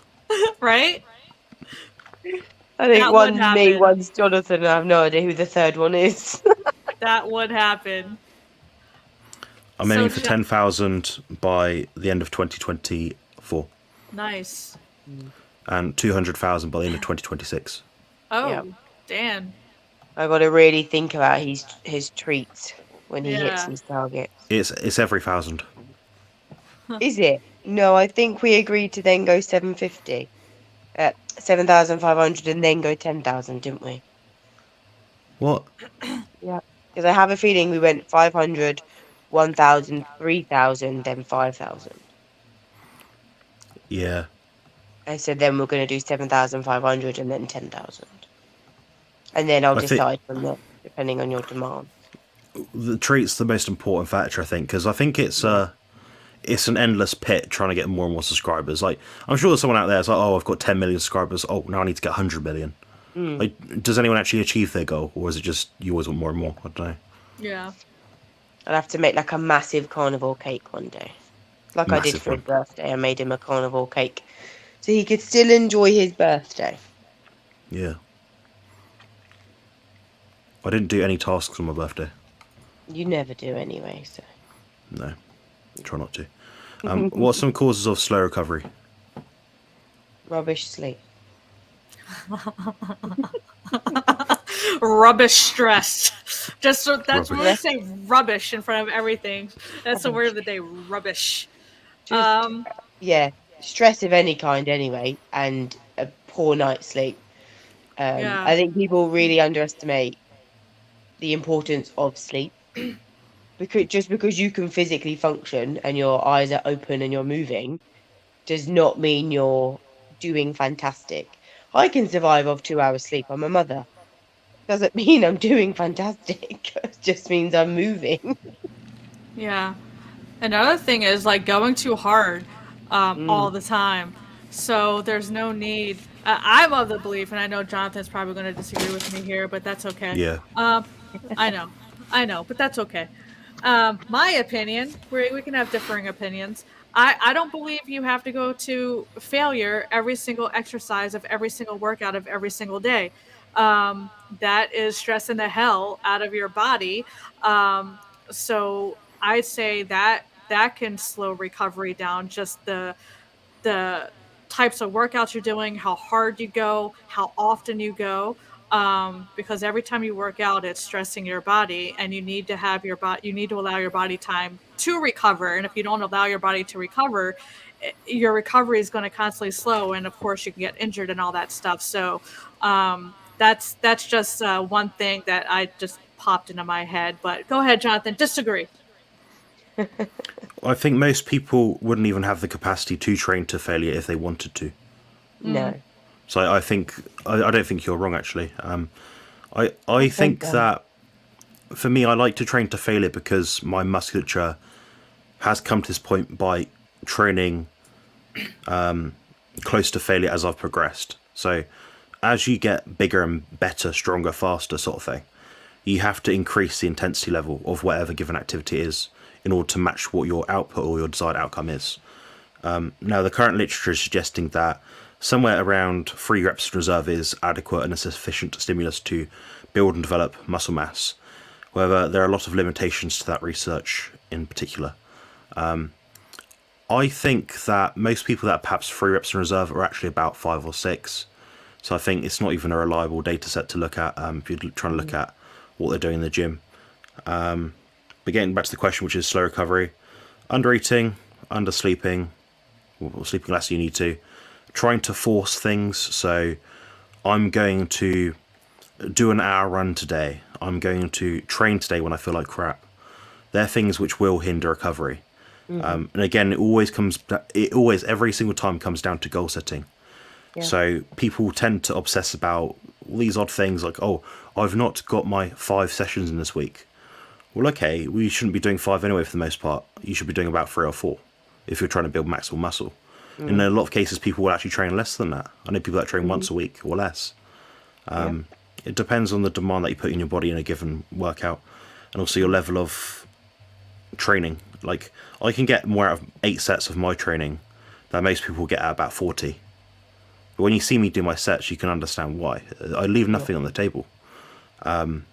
S2: Right?
S3: I think
S2: That would
S3: one's me,
S2: happen.
S3: one's Jonathan, and I have no idea who the third one is.
S2: That would happen.
S1: I'm
S2: So
S1: aiming for
S2: Jo-
S1: 10,000 by the end of 2024
S2: Nice.
S1: and 200,000 by the end of 2026.
S2: Oh,
S3: Yeah.
S2: Dan.
S3: I got to really think about his treats when he hits
S2: Yeah.
S3: his targets.
S1: It's every 1,000.
S3: Is it? No, I think we agreed to then go 750. 7,500 and then go 10,000, didn't we?
S1: What?
S3: Yeah. Because I have a feeling we went 500, 1,000, 3,000, then 5,000.
S1: Yeah.
S3: And so then we're going to do 7,500 and then 10,000. And then I'll
S1: I think-
S3: decide from there, depending on your demand.
S1: The treat's the most important factor, I think, because I think it's an endless pit trying to get more and more subscribers. Like, I'm sure there's someone out there that's like, oh, I've got 10 million subscribers. Oh, now I need to get 100 million. Like, does anyone actually achieve their goal, or is it just you always want more and more? I don't know.
S2: Yeah.
S3: I'll have to make like a massive carnivore cake one day. Like I did
S1: Massive
S3: for his
S1: one.
S3: birthday. I made him a carnivore cake. So he could still enjoy his birthday.
S1: Yeah. I didn't do any tasks on my birthday.
S3: You never do anyway, so.
S1: No. Try not to. What's some causes of slow recovery?
S3: Rubbish sleep.
S2: Rubbish stress. That's
S1: Rubbish.
S2: when we say rubbish in front of everything. That's the word of the day. Rubbish.
S3: Just, yeah, stress of any kind anyway, and a poor night's sleep.
S2: Yeah.
S3: I think people really underestimate the importance of sleep. Because you can physically function and your eyes are open and you're moving does not mean you're doing fantastic. I can survive off 2 hours sleep. I'm a mother. Doesn't mean I'm doing fantastic. It just means I'm moving.
S2: Yeah. Another thing is like going too hard all the time. So there's no need. I'm of the belief, and I know Jonathan's probably going to disagree with me here, but that's okay.
S1: Yeah.
S2: I know, but that's okay. My opinion, we can have differing opinions. I don't believe you have to go to failure every single exercise of every single workout of every single day. That is stressing the hell out of your body. So I'd say that can slow recovery down. Just the types of workouts you're doing, how hard you go, how often you go. Because every time you work out, it's stressing your body, and you need to have you need to allow your body time to recover. And if you don't allow your body to recover, your recovery is going to constantly slow, and of course you can get injured and all that stuff. So that's just one thing that I just popped into my head. But go ahead, Jonathan. Disagree.
S1: I think most people wouldn't even have the capacity to train to failure if they wanted to.
S3: No.
S1: So I think I don't think you're wrong actually. I think
S3: Okay.
S1: that for me, I like to train to failure because my musculature has come to this point by training close to failure as I've progressed. So as you get bigger and better, stronger, faster, sort of thing, you have to increase the intensity level of whatever given activity is in order to match what your output or your desired outcome is. Now, the current literature is suggesting that somewhere around 3 reps in reserve is adequate and a sufficient stimulus to build and develop muscle mass. However, there are a lot of limitations to that research in particular. I think that most people that are perhaps 3 reps in reserve are actually about 5 or 6. So I think it's not even a reliable data set to look at if you're trying to look at what they're doing in the gym. But getting back to the question, which is slow recovery, under eating, under sleeping, or sleeping less than you need to, trying to force things. So I'm going to do an hour run today. I'm going to train today when I feel like crap. They're things which will hinder recovery. And again, it always every single time comes down to goal setting.
S3: Yeah.
S1: So people tend to obsess about all these odd things like, oh, I've not got my 5 sessions in this week. Well, okay, we shouldn't be doing 5 anyway for the most part. You should be doing about 3 or 4 if you're trying to build maximal muscle. In a lot of cases, people will actually train less than that. I know people that train once a week or less. It depends on the demand that you put in your body in a given workout, and also your level of training. Like, I can get more out of 8 sets of my training than most people get out about 40. But when you see me do my sets, you can understand why. I leave nothing on the table. But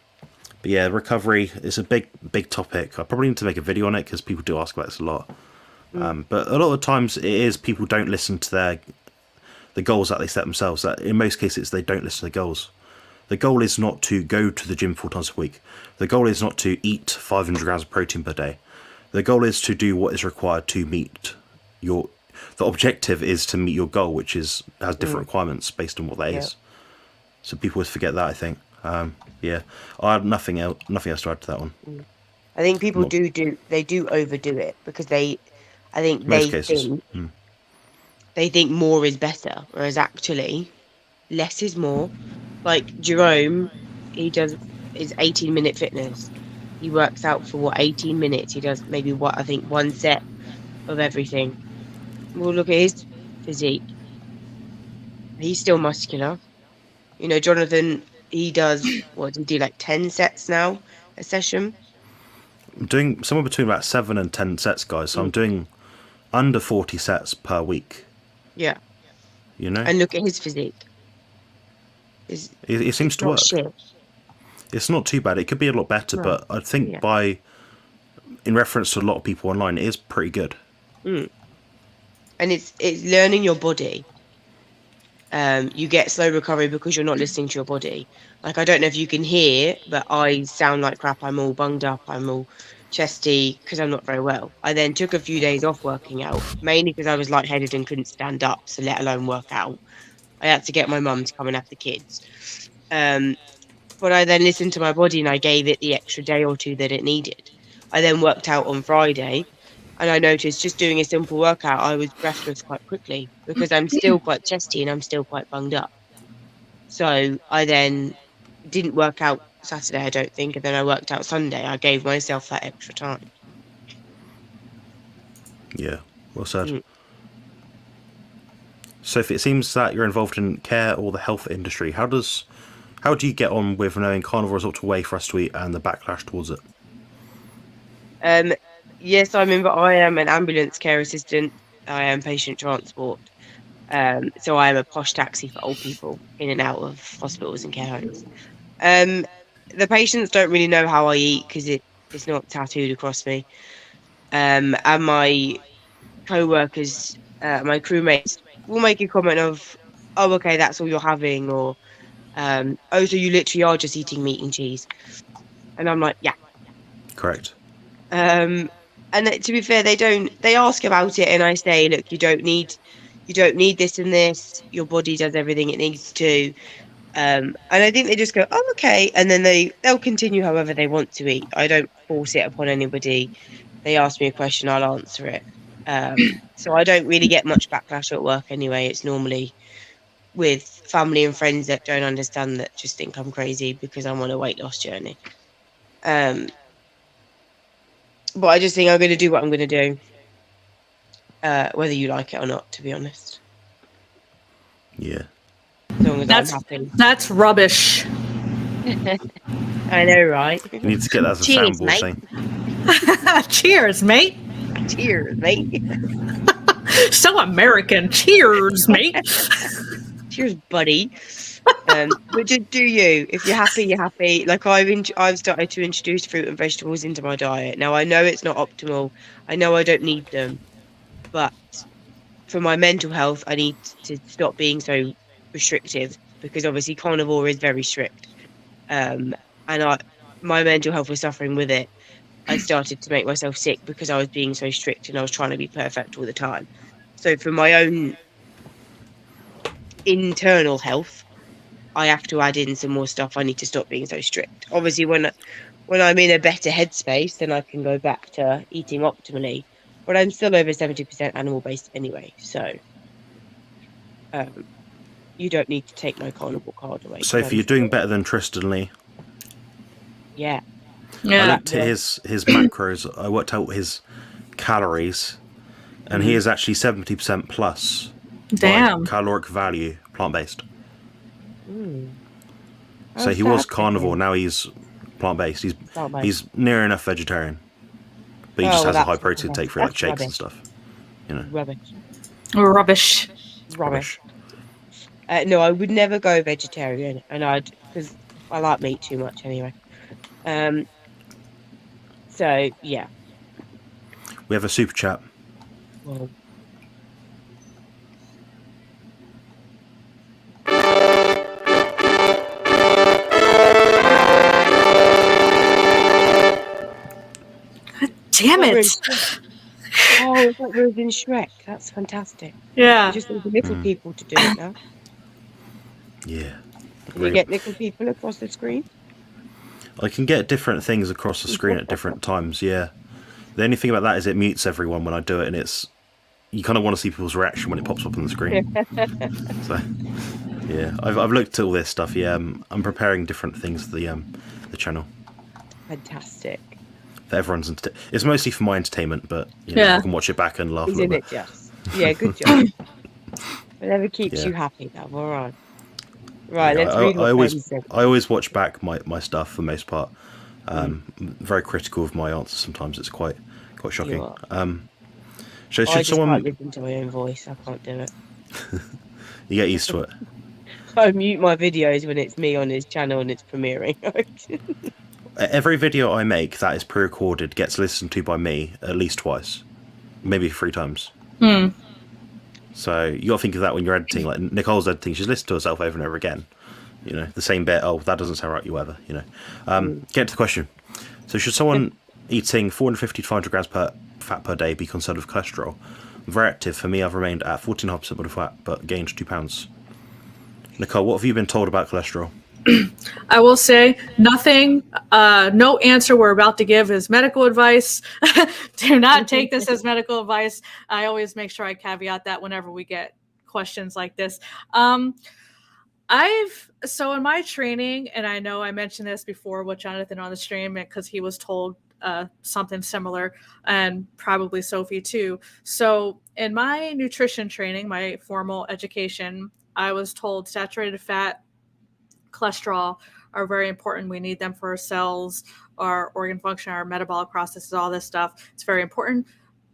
S1: yeah, recovery is a big topic. I probably need to make a video on it because people do ask about this a lot. But a lot of the times it is people don't listen to the goals that they set themselves. That in most cases they don't listen to the goals. The goal is not to go to the gym 4 times a week. The goal is not to eat 500 grams of protein per day. The goal is to do what is required to meet your. The objective is to meet your goal, which has different requirements based on what that is. So people always forget that. I think. Yeah, I have nothing else to add to that one.
S3: I think people do overdo it because I think
S1: Most cases.
S3: they think more is better, whereas actually less is more. Like Jerome, he does his 18-minute fitness. He works out for 18 minutes. He does maybe I think 1 set of everything. Well, look at his physique. He's still muscular. You know, Jonathan, he does, what, he do like 10 sets now a session?
S1: I'm doing somewhere between about 7 and 10 sets, guys. So I'm doing under 40 sets per week.
S3: Yeah.
S1: You know?
S3: And look at his physique.
S1: It seems to work.
S3: Shit.
S1: It's not too bad. It could be a lot better, but I think in reference to a lot of people online, it is pretty good.
S3: And it's learning your body. You get slow recovery because you're not listening to your body. Like, I don't know if you can hear, but I sound like crap. I'm all bunged up. I'm all chesty because I'm not very well. I then took a few days off working out, mainly because I was lightheaded and couldn't stand up, so let alone work out. I had to get my mum to come and have the kids. But I then listened to my body and I gave it the extra day or 2 that it needed. I then worked out on Friday. And I noticed just doing a simple workout, I was breathless quite quickly because I'm still quite chesty and I'm still quite bunged up. So I then didn't work out Saturday, I don't think, and then I worked out Sunday. I gave myself that extra time.
S1: Yeah, well said. Sophie, it seems that you're involved in care or the health industry. How do you get on with knowing carnivore is up to way for us to eat and the backlash towards it?
S3: Yes, I am an ambulance care assistant. I am patient transport. So I am a posh taxi for old people in and out of hospitals and care homes. The patients don't really know how I eat because it's not tattooed across me. And my co-workers, my crewmates will make a comment of, oh, okay, that's all you're having, or, oh, so you literally are just eating meat and cheese. And I'm like, yeah.
S1: Correct.
S3: And to be fair, they ask about it and I say, look, you don't need this and this. Your body does everything it needs to. And I think they just go, oh, okay. And then they'll continue however they want to eat. I don't force it upon anybody. They ask me a question, I'll answer it. So I don't really get much backlash at work anyway. It's normally with family and friends that don't understand, that just think I'm crazy because I'm on a weight loss journey. But I just think I'm going to do what I'm going to do, whether you like it or not, to be honest.
S1: Yeah.
S3: As long as I'm happy.
S2: That's rubbish.
S3: I know, right?
S1: You need to get that as a
S3: Cheers,
S1: soundboard
S3: mate.
S1: thing.
S2: Cheers, mate.
S3: Cheers, mate.
S2: So American. Cheers, mate.
S3: Cheers, buddy. But just do you. If you're happy, you're happy. Like I've started to introduce fruit and vegetables into my diet. Now I know it's not optimal. I know I don't need them, but for my mental health, I need to stop being so restrictive, because obviously carnivore is very strict. And my mental health was suffering with it. I started to make myself sick because I was being so strict and I was trying to be perfect all the time. So for my own internal health, I have to add in some more stuff. I need to stop being so strict. Obviously, when I'm in a better headspace, then I can go back to eating optimally. But I'm still over 70% animal based anyway, so you don't need to take my carnivore card away.
S1: Sophie, you're doing better than Tristan Lee.
S3: Yeah.
S1: I looked at his macros. I worked out his calories, and he is actually 70% plus.
S2: Damn.
S1: By caloric value, plant-based. So
S3: How's
S1: he was
S3: that
S1: carnivore.
S3: then?
S1: Now he's plant-based.
S3: Plant-based.
S1: He's near enough vegetarian, but he
S3: Oh,
S1: just
S3: well,
S1: has a high
S3: that's
S1: protein
S3: rubbish.
S1: take for like
S3: That's
S1: shakes and
S3: rubbish.
S1: stuff. You know,
S3: Rubbish.
S2: Rubbish.
S3: Rubbish. No, I would never go vegetarian, and because I like meat too much anyway. So yeah.
S1: We have a super chat.
S3: Well,
S2: Damn
S3: like we're
S2: it.
S3: in oh, it's like we're in Shrek. That's fantastic.
S2: Yeah.
S3: You just need the little people to do it now.
S1: Yeah.
S3: Can you get little people across the screen?
S1: I can get different things across the screen at different times. Yeah. The only thing about that is it mutes everyone when I do it, and you kind of want to see people's reaction when it pops up on the screen. So, yeah, I've looked at all this stuff. Yeah, I'm preparing different things for the channel.
S3: Fantastic.
S1: For everyone's it's mostly for my entertainment, but you know, I can watch it back and laugh a little bit.
S3: Just? Yeah, good job. Whatever keeps you happy, love. All right. Right,
S1: Yeah,
S3: let's read what
S1: I always watch back my stuff for the most part. Very critical of my answers. Sometimes it's quite shocking. Should
S3: I just
S1: someone
S3: can't listen to my own voice. I can't do it.
S1: You get used to it.
S3: I mute my videos when it's me on his channel and it's premiering.
S1: Every video I make that is pre-recorded gets listened to by me at least twice, maybe 3 times. So you got to think of that when you're editing. Like Nicole's editing, she's listened to herself over and over again. You know, the same bit. Oh, that doesn't sound right. You ever. You know. Get to the question. So should someone eating 450 to 500 grams per fat per day be concerned with cholesterol? Very active. For me, I've remained at 14.5% body fat, but gained 2 pounds. Nicole, what have you been told about cholesterol?
S2: I will say nothing, no answer we're about to give is medical advice. Do not take this as medical advice. I always make sure I caveat that whenever we get questions like this. So in my training, and I know I mentioned this before with Jonathan on the stream because he was told something similar, and probably Sophie too. So in my nutrition training, my formal education, I was told saturated fat, cholesterol are very important. We need them for our cells, our organ function, our metabolic processes, all this stuff. It's very important.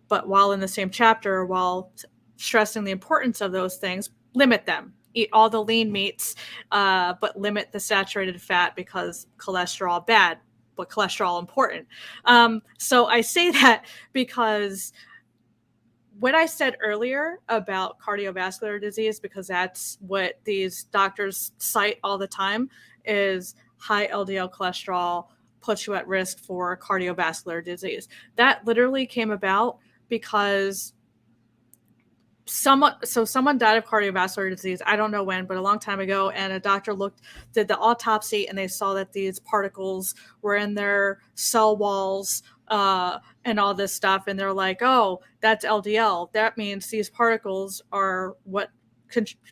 S2: But while in the same chapter, while stressing the importance of those things, limit them. Eat all the lean meats, but limit the saturated fat because cholesterol bad, but cholesterol important. So I say that because what I said earlier about cardiovascular disease, because that's what these doctors cite all the time, is high LDL cholesterol puts you at risk for cardiovascular disease. That literally came about because someone died of cardiovascular disease. I don't know when, but a long time ago. And a doctor did the autopsy, and they saw that these particles were in their cell walls, and all this stuff. And they're like, oh, that's LDL. That means these particles are what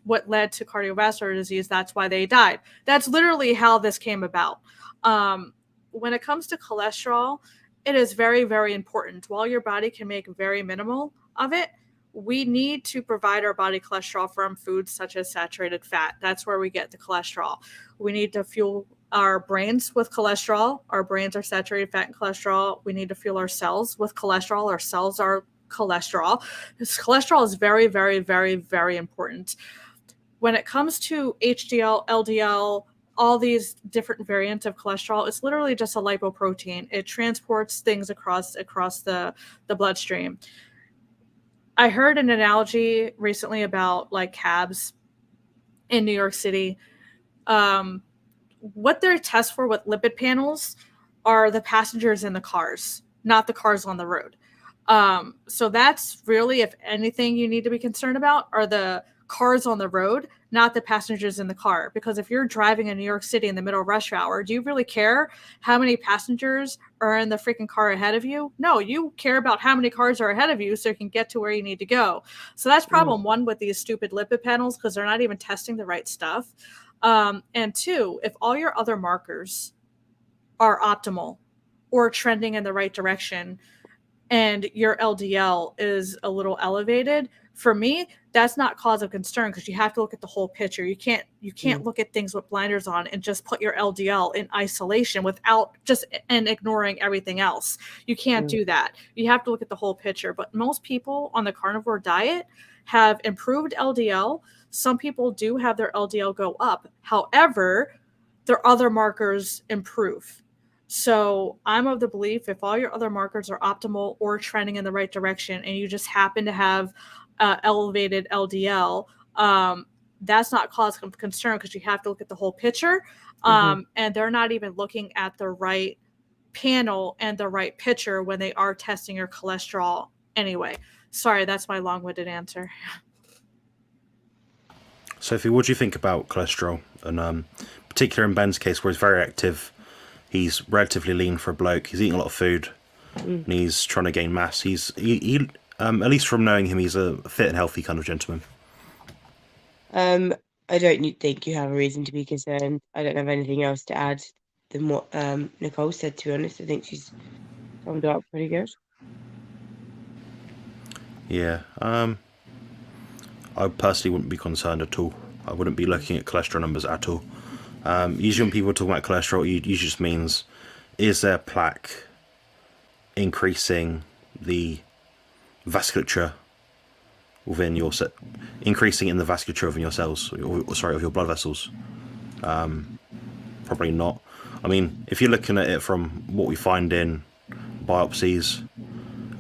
S2: what led to cardiovascular disease. That's why they died. That's literally how this came about. When it comes to cholesterol, it is very, very important. While your body can make very minimal of it, we need to provide our body cholesterol from foods such as saturated fat. That's where we get the cholesterol. We need to fuel our brains with cholesterol. Our brains are saturated fat and cholesterol. We need to fuel our cells with cholesterol. Our cells are cholesterol. Cholesterol is very, very, very, very important. When it comes to HDL, LDL, all these different variants of cholesterol, it's literally just a lipoprotein. It transports things across the bloodstream. I heard an analogy recently about like cabs in New York City. What they test for with lipid panels are the passengers in the cars, not the cars on the road. So that's really, if anything, you need to be concerned about are the cars on the road, not the passengers in the car. Because if you're driving in New York City in the middle of rush hour, do you really care how many passengers are in the freaking car ahead of you? No, you care about how many cars are ahead of you so you can get to where you need to go. So that's problem one with these stupid lipid panels, because they're not even testing the right stuff. And two, if all your other markers are optimal or trending in the right direction, and your LDL is a little elevated, for me, that's not cause of concern, because you have to look at the whole picture. You can't look at things with blinders on and just put your LDL in isolation and ignoring everything else. You can't do that. You have to look at the whole picture. But most people on the carnivore diet have improved LDL. Some people do have their LDL go up. However, their other markers improve. So I'm of the belief if all your other markers are optimal or trending in the right direction, and you just happen to have elevated LDL, that's not cause of concern, because you have to look at the whole picture. And they're not even looking at the right panel and the right picture when they are testing your cholesterol anyway. Sorry, that's my long-winded answer.
S1: Sophie, what do you think about cholesterol? And particularly in Ben's case, where he's very active, he's relatively lean for a bloke, he's eating a lot of food, and he's trying to gain mass. He at least from knowing him, he's a fit and healthy kind of gentleman.
S3: I don't think you have a reason to be concerned. I don't have anything else to add than what Nicole said, to be honest. I think she's summed it up pretty good.
S1: Yeah. I personally wouldn't be concerned at all. I wouldn't be looking at cholesterol numbers at all. Usually when people talk about cholesterol, it usually just means, is there plaque increasing the vasculature within your increasing in the vasculature within your cells, of your blood vessels? Probably not. I mean, if you're looking at it from what we find in biopsies,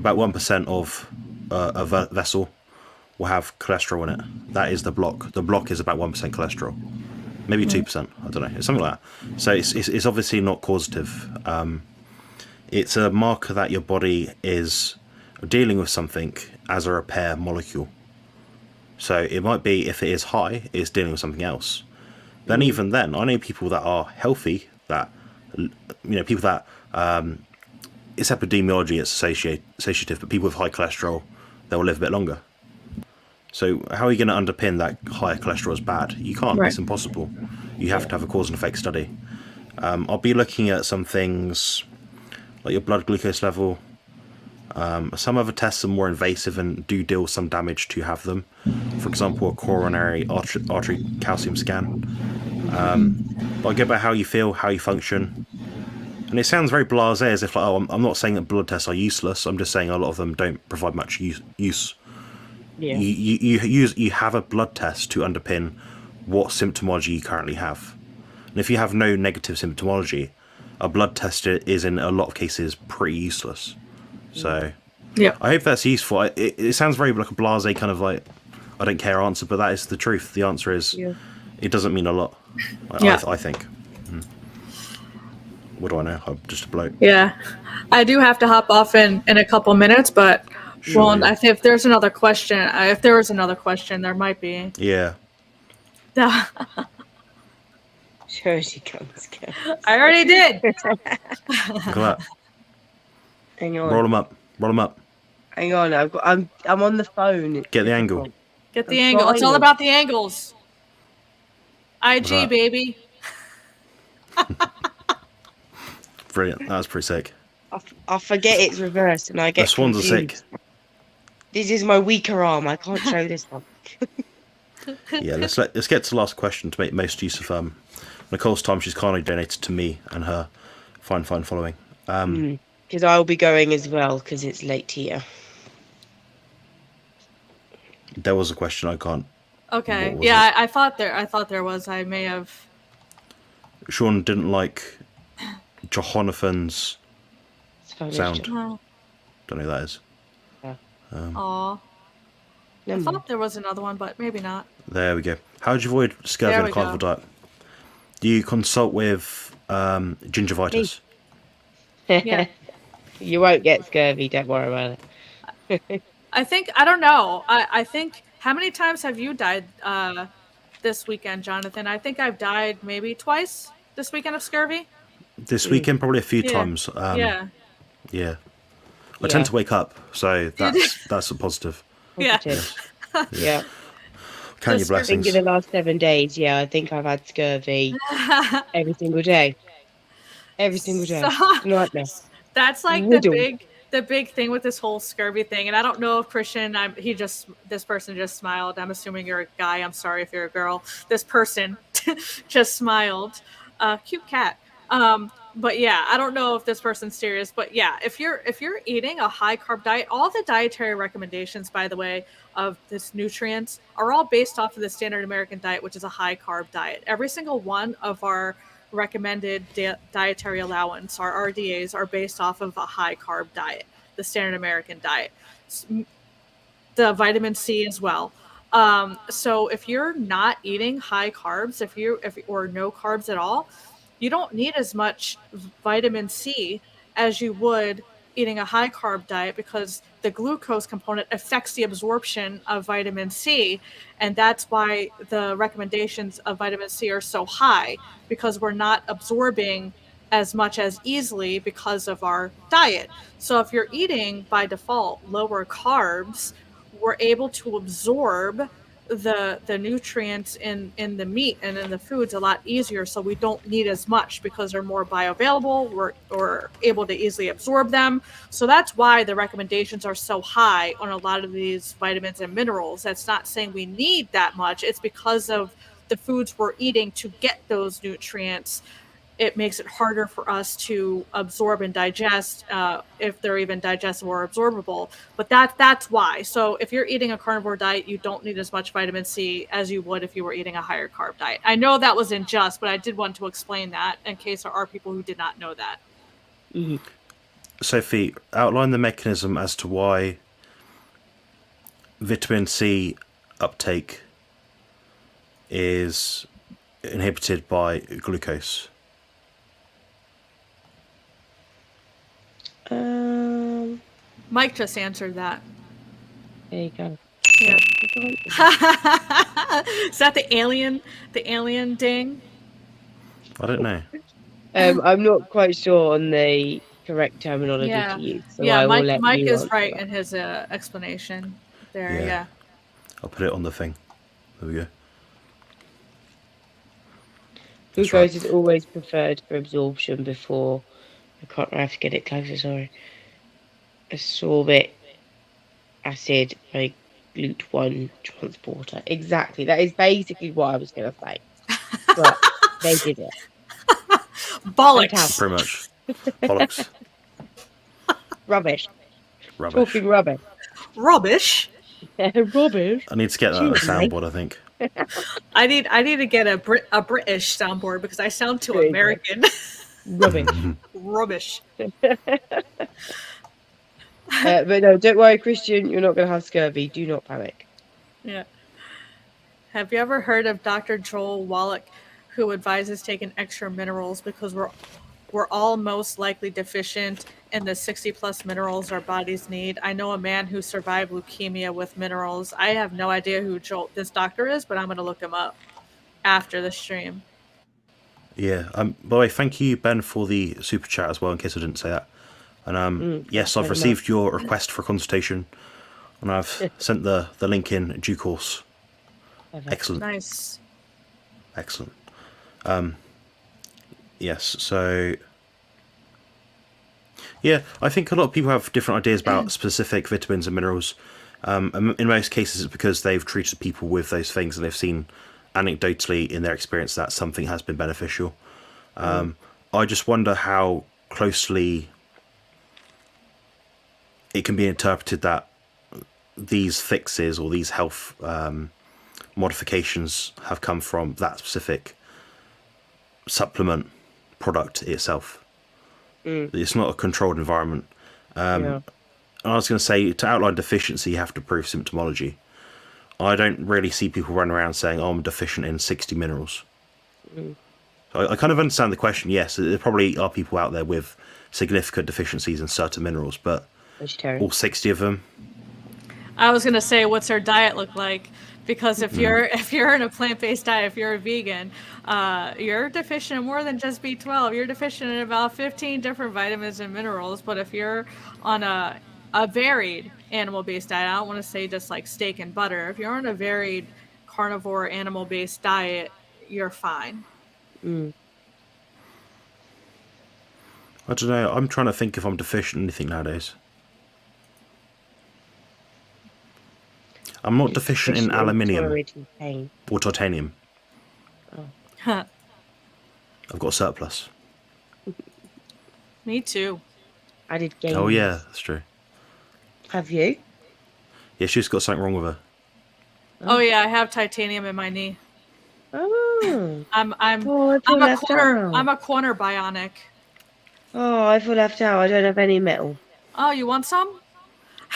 S1: about 1% of a vessel will have cholesterol in it. That is the block. The block is about 1% cholesterol. Maybe 2%, I don't know. It's something like that. So it's obviously not causative. It's a marker that your body is dealing with something as a repair molecule. So it might be, if it is high, it's dealing with something else. Then even then, I know people that are healthy, that, people that, it's epidemiology, it's associative, but people with high cholesterol, they'll live a bit longer. So how are you going to underpin that higher cholesterol is bad? You can't. Right. It's impossible. You have to have a cause and effect study. I'll be looking at some things like your blood glucose level. Some other tests are more invasive and do deal with some damage to have them. For example, a coronary artery calcium scan. But I get about how you feel, how you function. And it sounds very blasé, as if like, oh, I'm not saying that blood tests are useless. I'm just saying a lot of them don't provide much use. Yeah. You have a blood test to underpin what symptomology you currently have. And if you have no negative symptomology, a blood test is in a lot of cases pretty useless. So yeah, I hope that's useful. It sounds very like a blasé kind of like I don't care answer, but that is the truth. The answer is it doesn't mean a lot. I think. What do I know? I'm just a bloke.
S2: Yeah, I do have to hop off in a couple minutes, but sure, well, I think if there's another question, if there was another question, there might be.
S1: Yeah.
S3: Sure, she comes.
S2: I already did.
S1: Look at that.
S3: Hang on.
S1: Roll them up.
S3: Hang on, I'm on the phone.
S1: Get the angle.
S2: Get the angle. It's all about the angles. IG, baby.
S1: Brilliant. That was pretty sick.
S3: I forget it's reversed and I get
S1: The swans
S3: confused.
S1: are sick.
S3: This is my weaker arm. I can't show this one.
S1: Yeah, let's get to the last question to make most use of Nicole's time. She's kindly donated to me and her fine following.
S3: Because I'll be going as well because it's late here.
S1: There was a question I can't.
S2: Okay. Yeah, I thought there was. I may have.
S1: Sean didn't like Jonathan's sound.
S2: Oh.
S1: Don't know who that is.
S2: Aw. I thought there was another one, but maybe not.
S1: There we go. How do you avoid scurvy in a carnivore diet? Do you consult with gingivitis?
S2: Yeah.
S3: You won't get scurvy, don't worry about it.
S2: I don't know. I think, how many times have you died this weekend, Jonathan? I think I've died maybe twice this weekend of scurvy.
S1: This weekend, probably a few times.
S2: Yeah.
S1: I tend to wake up, so that's a positive.
S2: Yeah.
S3: Yeah.
S1: Count your blessings.
S3: I think in the last 7 days, I think I've had scurvy every single day. Every single day. Nightmare.
S2: That's like the big thing with this whole scurvy thing. And I don't know if Christian, this person just smiled. I'm assuming you're a guy. I'm sorry if you're a girl. This person just smiled. Cute cat. But yeah, I don't know if this person's serious, but yeah, if you're eating a high carb diet, all the dietary recommendations, by the way, of this nutrients are all based off of the standard American diet, which is a high carb diet. Every single one of our recommended dietary allowance, our RDAs, are based off of a high carb diet, the standard American diet. The vitamin C as well. So if you're not eating high carbs, or no carbs at all, you don't need as much vitamin C as you would eating a high carb diet, because the glucose component affects the absorption of vitamin C. And that's why the recommendations of vitamin C are so high, because we're not absorbing as much as easily because of our diet. So if you're eating by default lower carbs, we're able to absorb the nutrients in the meat and in the foods a lot easier, so we don't need as much because they're more bioavailable. We're able to easily absorb them. So that's why the recommendations are so high on a lot of these vitamins and minerals. That's not saying we need that much. It's because of the foods we're eating to get those nutrients. It makes it harder for us to absorb and digest, if they're even digestible or absorbable. But that's why. So if you're eating a carnivore diet, you don't need as much vitamin C as you would if you were eating a higher carb diet. I know that was unjust, but I did want to explain that in case there are people who did not know that.
S3: Mm-hmm.
S1: Sophie, outline the mechanism as to why vitamin C uptake is inhibited by glucose.
S2: Mike just answered that.
S3: There you go.
S2: Yeah. Is that the alien ding?
S1: I don't know.
S3: I'm not quite sure on the correct terminology to use. So
S2: Mike is right in his explanation there. Yeah.
S1: I'll put it on the thing. There we go.
S3: Glucose is always preferred for absorption before. I have to get it closer. Sorry. Ascorbic acid by GLUT1 transporter. Exactly. That is basically what I was going to say. But they did it.
S2: Bollocks.
S1: Pretty much. Bollocks.
S3: Rubbish. Talking rubbish.
S2: Rubbish.
S3: Rubbish.
S1: I need to get that on a soundboard, I think.
S2: I need to get a British soundboard because I sound too American.
S3: Rubbish.
S2: Rubbish.
S3: But no, don't worry, Christian. You're not going to have scurvy. Do not panic.
S2: Yeah. Have you ever heard of Dr. Joel Wallach, who advises taking extra minerals because we're all most likely deficient in the 60+ minerals our bodies need? I know a man who survived leukemia with minerals. I have no idea who this doctor is, but I'm going to look him up after the stream.
S1: Yeah. By the way, thank you, Ben, for the super chat as well, in case I didn't say that. And yes, I've received your request for consultation, and I've sent the link in due course. Excellent.
S2: Nice.
S1: Excellent. Yes, so yeah, I think a lot of people have different ideas about specific vitamins and minerals. In most cases, it's because they've treated people with those things and they've seen anecdotally in their experience that something has been beneficial. I just wonder how closely it can be interpreted that these fixes or these health modifications have come from that specific supplement product itself. It's not a controlled environment.
S3: Yeah.
S1: I was going to say, to outline deficiency, you have to prove symptomology. I don't really see people running around saying, oh, I'm deficient in 60 minerals. So I kind of understand the question. Yes, there probably are people out there with significant deficiencies in certain minerals, but all 60 of them?
S2: I was gonna say, what's their diet look like? Because if you're in a plant-based diet, if you're a vegan, you're deficient in more than just B12. You're deficient in about 15 different vitamins and minerals. But if you're on a varied animal-based diet, I don't want to say just like steak and butter. If you're on a varied carnivore animal-based diet, you're fine.
S1: I don't know. I'm trying to think if I'm deficient in anything nowadays. I'm not deficient in aluminium or titanium.
S2: Huh.
S1: I've got a surplus.
S2: Me too.
S3: Added gains.
S1: Oh yeah, that's true.
S3: Have you?
S1: Yeah, she's got something wrong with her.
S2: Oh yeah, I have titanium in my knee.
S3: Oh.
S2: I'm
S3: Oh, I feel
S2: I'm a
S3: left
S2: corner
S3: out.
S2: I'm a corner bionic.
S3: Oh, I feel left out. I don't have any metal.
S2: Oh, you want some?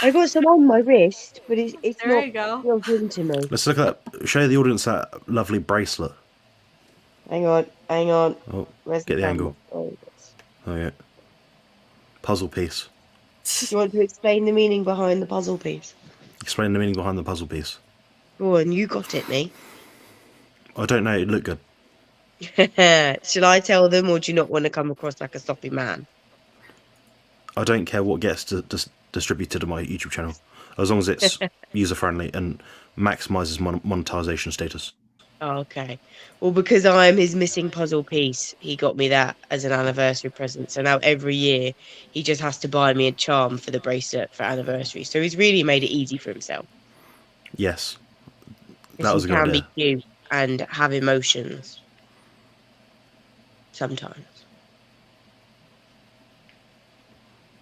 S3: I got some on my wrist, but it's
S2: There
S3: not
S2: you go.
S3: built into me.
S1: Let's look at that. Show the audience that lovely bracelet.
S3: Hang on.
S1: Oh,
S3: Where's
S1: get the
S3: camera?
S1: angle.
S3: Oh, yes.
S1: Oh yeah. Puzzle piece.
S3: Do you want to explain the meaning behind the puzzle piece?
S1: Explain the meaning behind the puzzle piece.
S3: Go on, you got it, me.
S1: I don't know. It looked good.
S3: Shall I tell them, or do you not want to come across like a soppy man?
S1: I don't care what gets distributed on my YouTube channel, as long as it's user friendly and maximizes monetization status.
S3: Oh, okay. Well, because I'm his missing puzzle piece, he got me that as an anniversary present. So now every year he just has to buy me a charm for the bracelet for anniversary. So he's really made it easy for himself.
S1: Yes, that
S3: Because
S1: was a
S3: he
S1: good
S3: can
S1: idea.
S3: be cute and have emotions. Sometimes.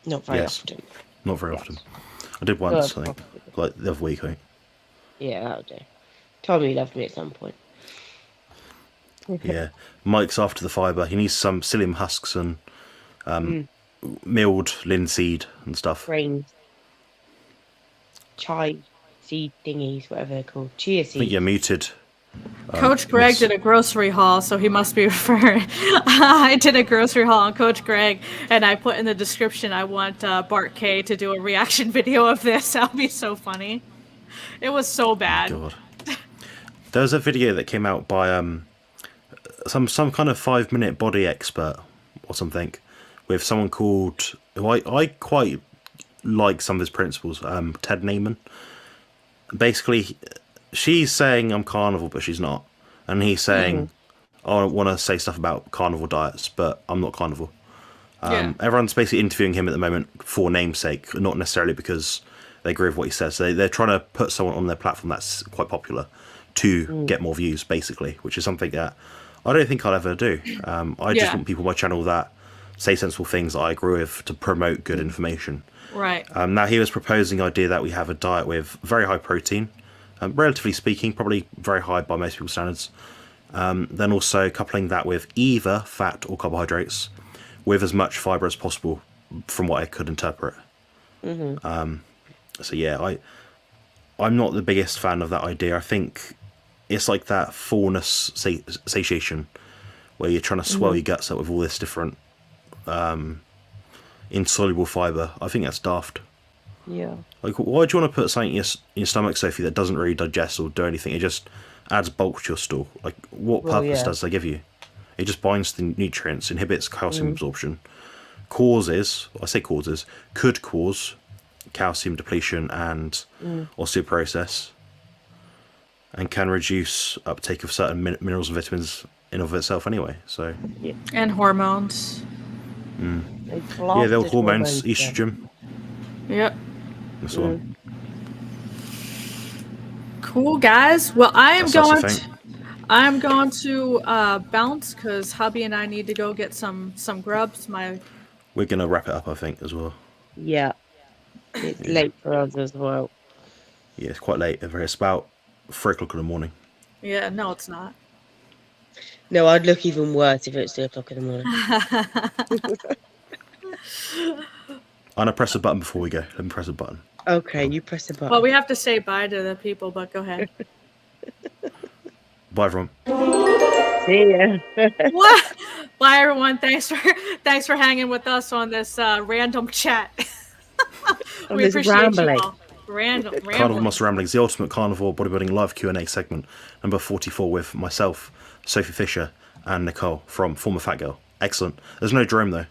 S3: Not very
S1: Yes.
S3: often.
S1: Not very often. I did once, I think, like the other week, I think.
S3: Yeah, that'll do. Told me he loved me at some point.
S1: Yeah, Mike's after the fibre. He needs some psyllium husks and milled linseed and stuff.
S3: Grains. Chai seed thingies, whatever they're called. Chia
S1: I think
S3: seeds.
S1: you're muted.
S2: Coach Greg
S1: Miss.
S2: did a grocery haul, so he must be referring. I did a grocery haul on Coach Greg, and I put in the description I want Bart K to do a reaction video of this. That would be so funny. It was so bad.
S1: God. There was a video that came out by some kind of 5-minute body expert or something, with someone called, who I quite like some of his principles, Ted Neiman. Basically, she's saying I'm carnivore, but she's not, and he's saying I want to say stuff about carnivore diets, but I'm not carnivore.
S2: Yeah.
S1: Everyone's basically interviewing him at the moment for namesake, not necessarily because they agree with what he says. They're trying to put someone on their platform that's quite popular to get more views, basically, which is something that I don't think I'll ever do. I just want people on my channel that say sensible things that I agree with to promote good information.
S2: Right.
S1: Now, he was proposing the idea that we have a diet with very high protein, relatively speaking, probably very high by most people's standards. Then also coupling that with either fat or carbohydrates with as much fibre as possible, from what I could interpret. So yeah, I'm not the biggest fan of that idea. I think it's like that fullness satiation, where you're trying to swell your guts up with all this different insoluble fibre. I think that's daft.
S3: Yeah.
S1: Like, why do you want to put something in your stomach, Sophie, that doesn't really digest or do anything? It just adds bulk to your stool. Like, what purpose does they give you? It just binds the nutrients, inhibits calcium absorption, could cause calcium depletion and osteoporosis. and can reduce uptake of certain minerals and vitamins in of itself anyway. So
S2: And hormones.
S1: yeah, the old hormones, estrogen.
S2: Yep.
S1: That's the one.
S2: Cool, guys. Well, I am
S1: That's
S2: going to bounce because hubby and I need to go get some grubs.
S1: We're gonna wrap it up, I think, as well.
S3: Yeah. It's late for us as well.
S1: Yeah, it's quite late. It's about 3 o'clock in the morning.
S2: Yeah, no, it's not.
S3: No, I'd look even worse if it was 2 o'clock in the morning.
S1: I'm gonna press a button before we go. Let me press a button.
S3: Okay, you press the button.
S2: Well, we have to say bye to the people, but go ahead.
S1: Bye, everyone.
S3: See ya.
S2: What? Bye, everyone. Thanks for hanging with us on this random chat. We
S3: this
S2: appreciate
S3: rambling.
S2: you all. Rambling.
S1: Carnivore Monster Ramblings, the ultimate carnivore bodybuilding live Q&A segment, number 44, with myself, Sophie Fisher, and Nicole from Former Fat Girl. Excellent. There's no Jerome though.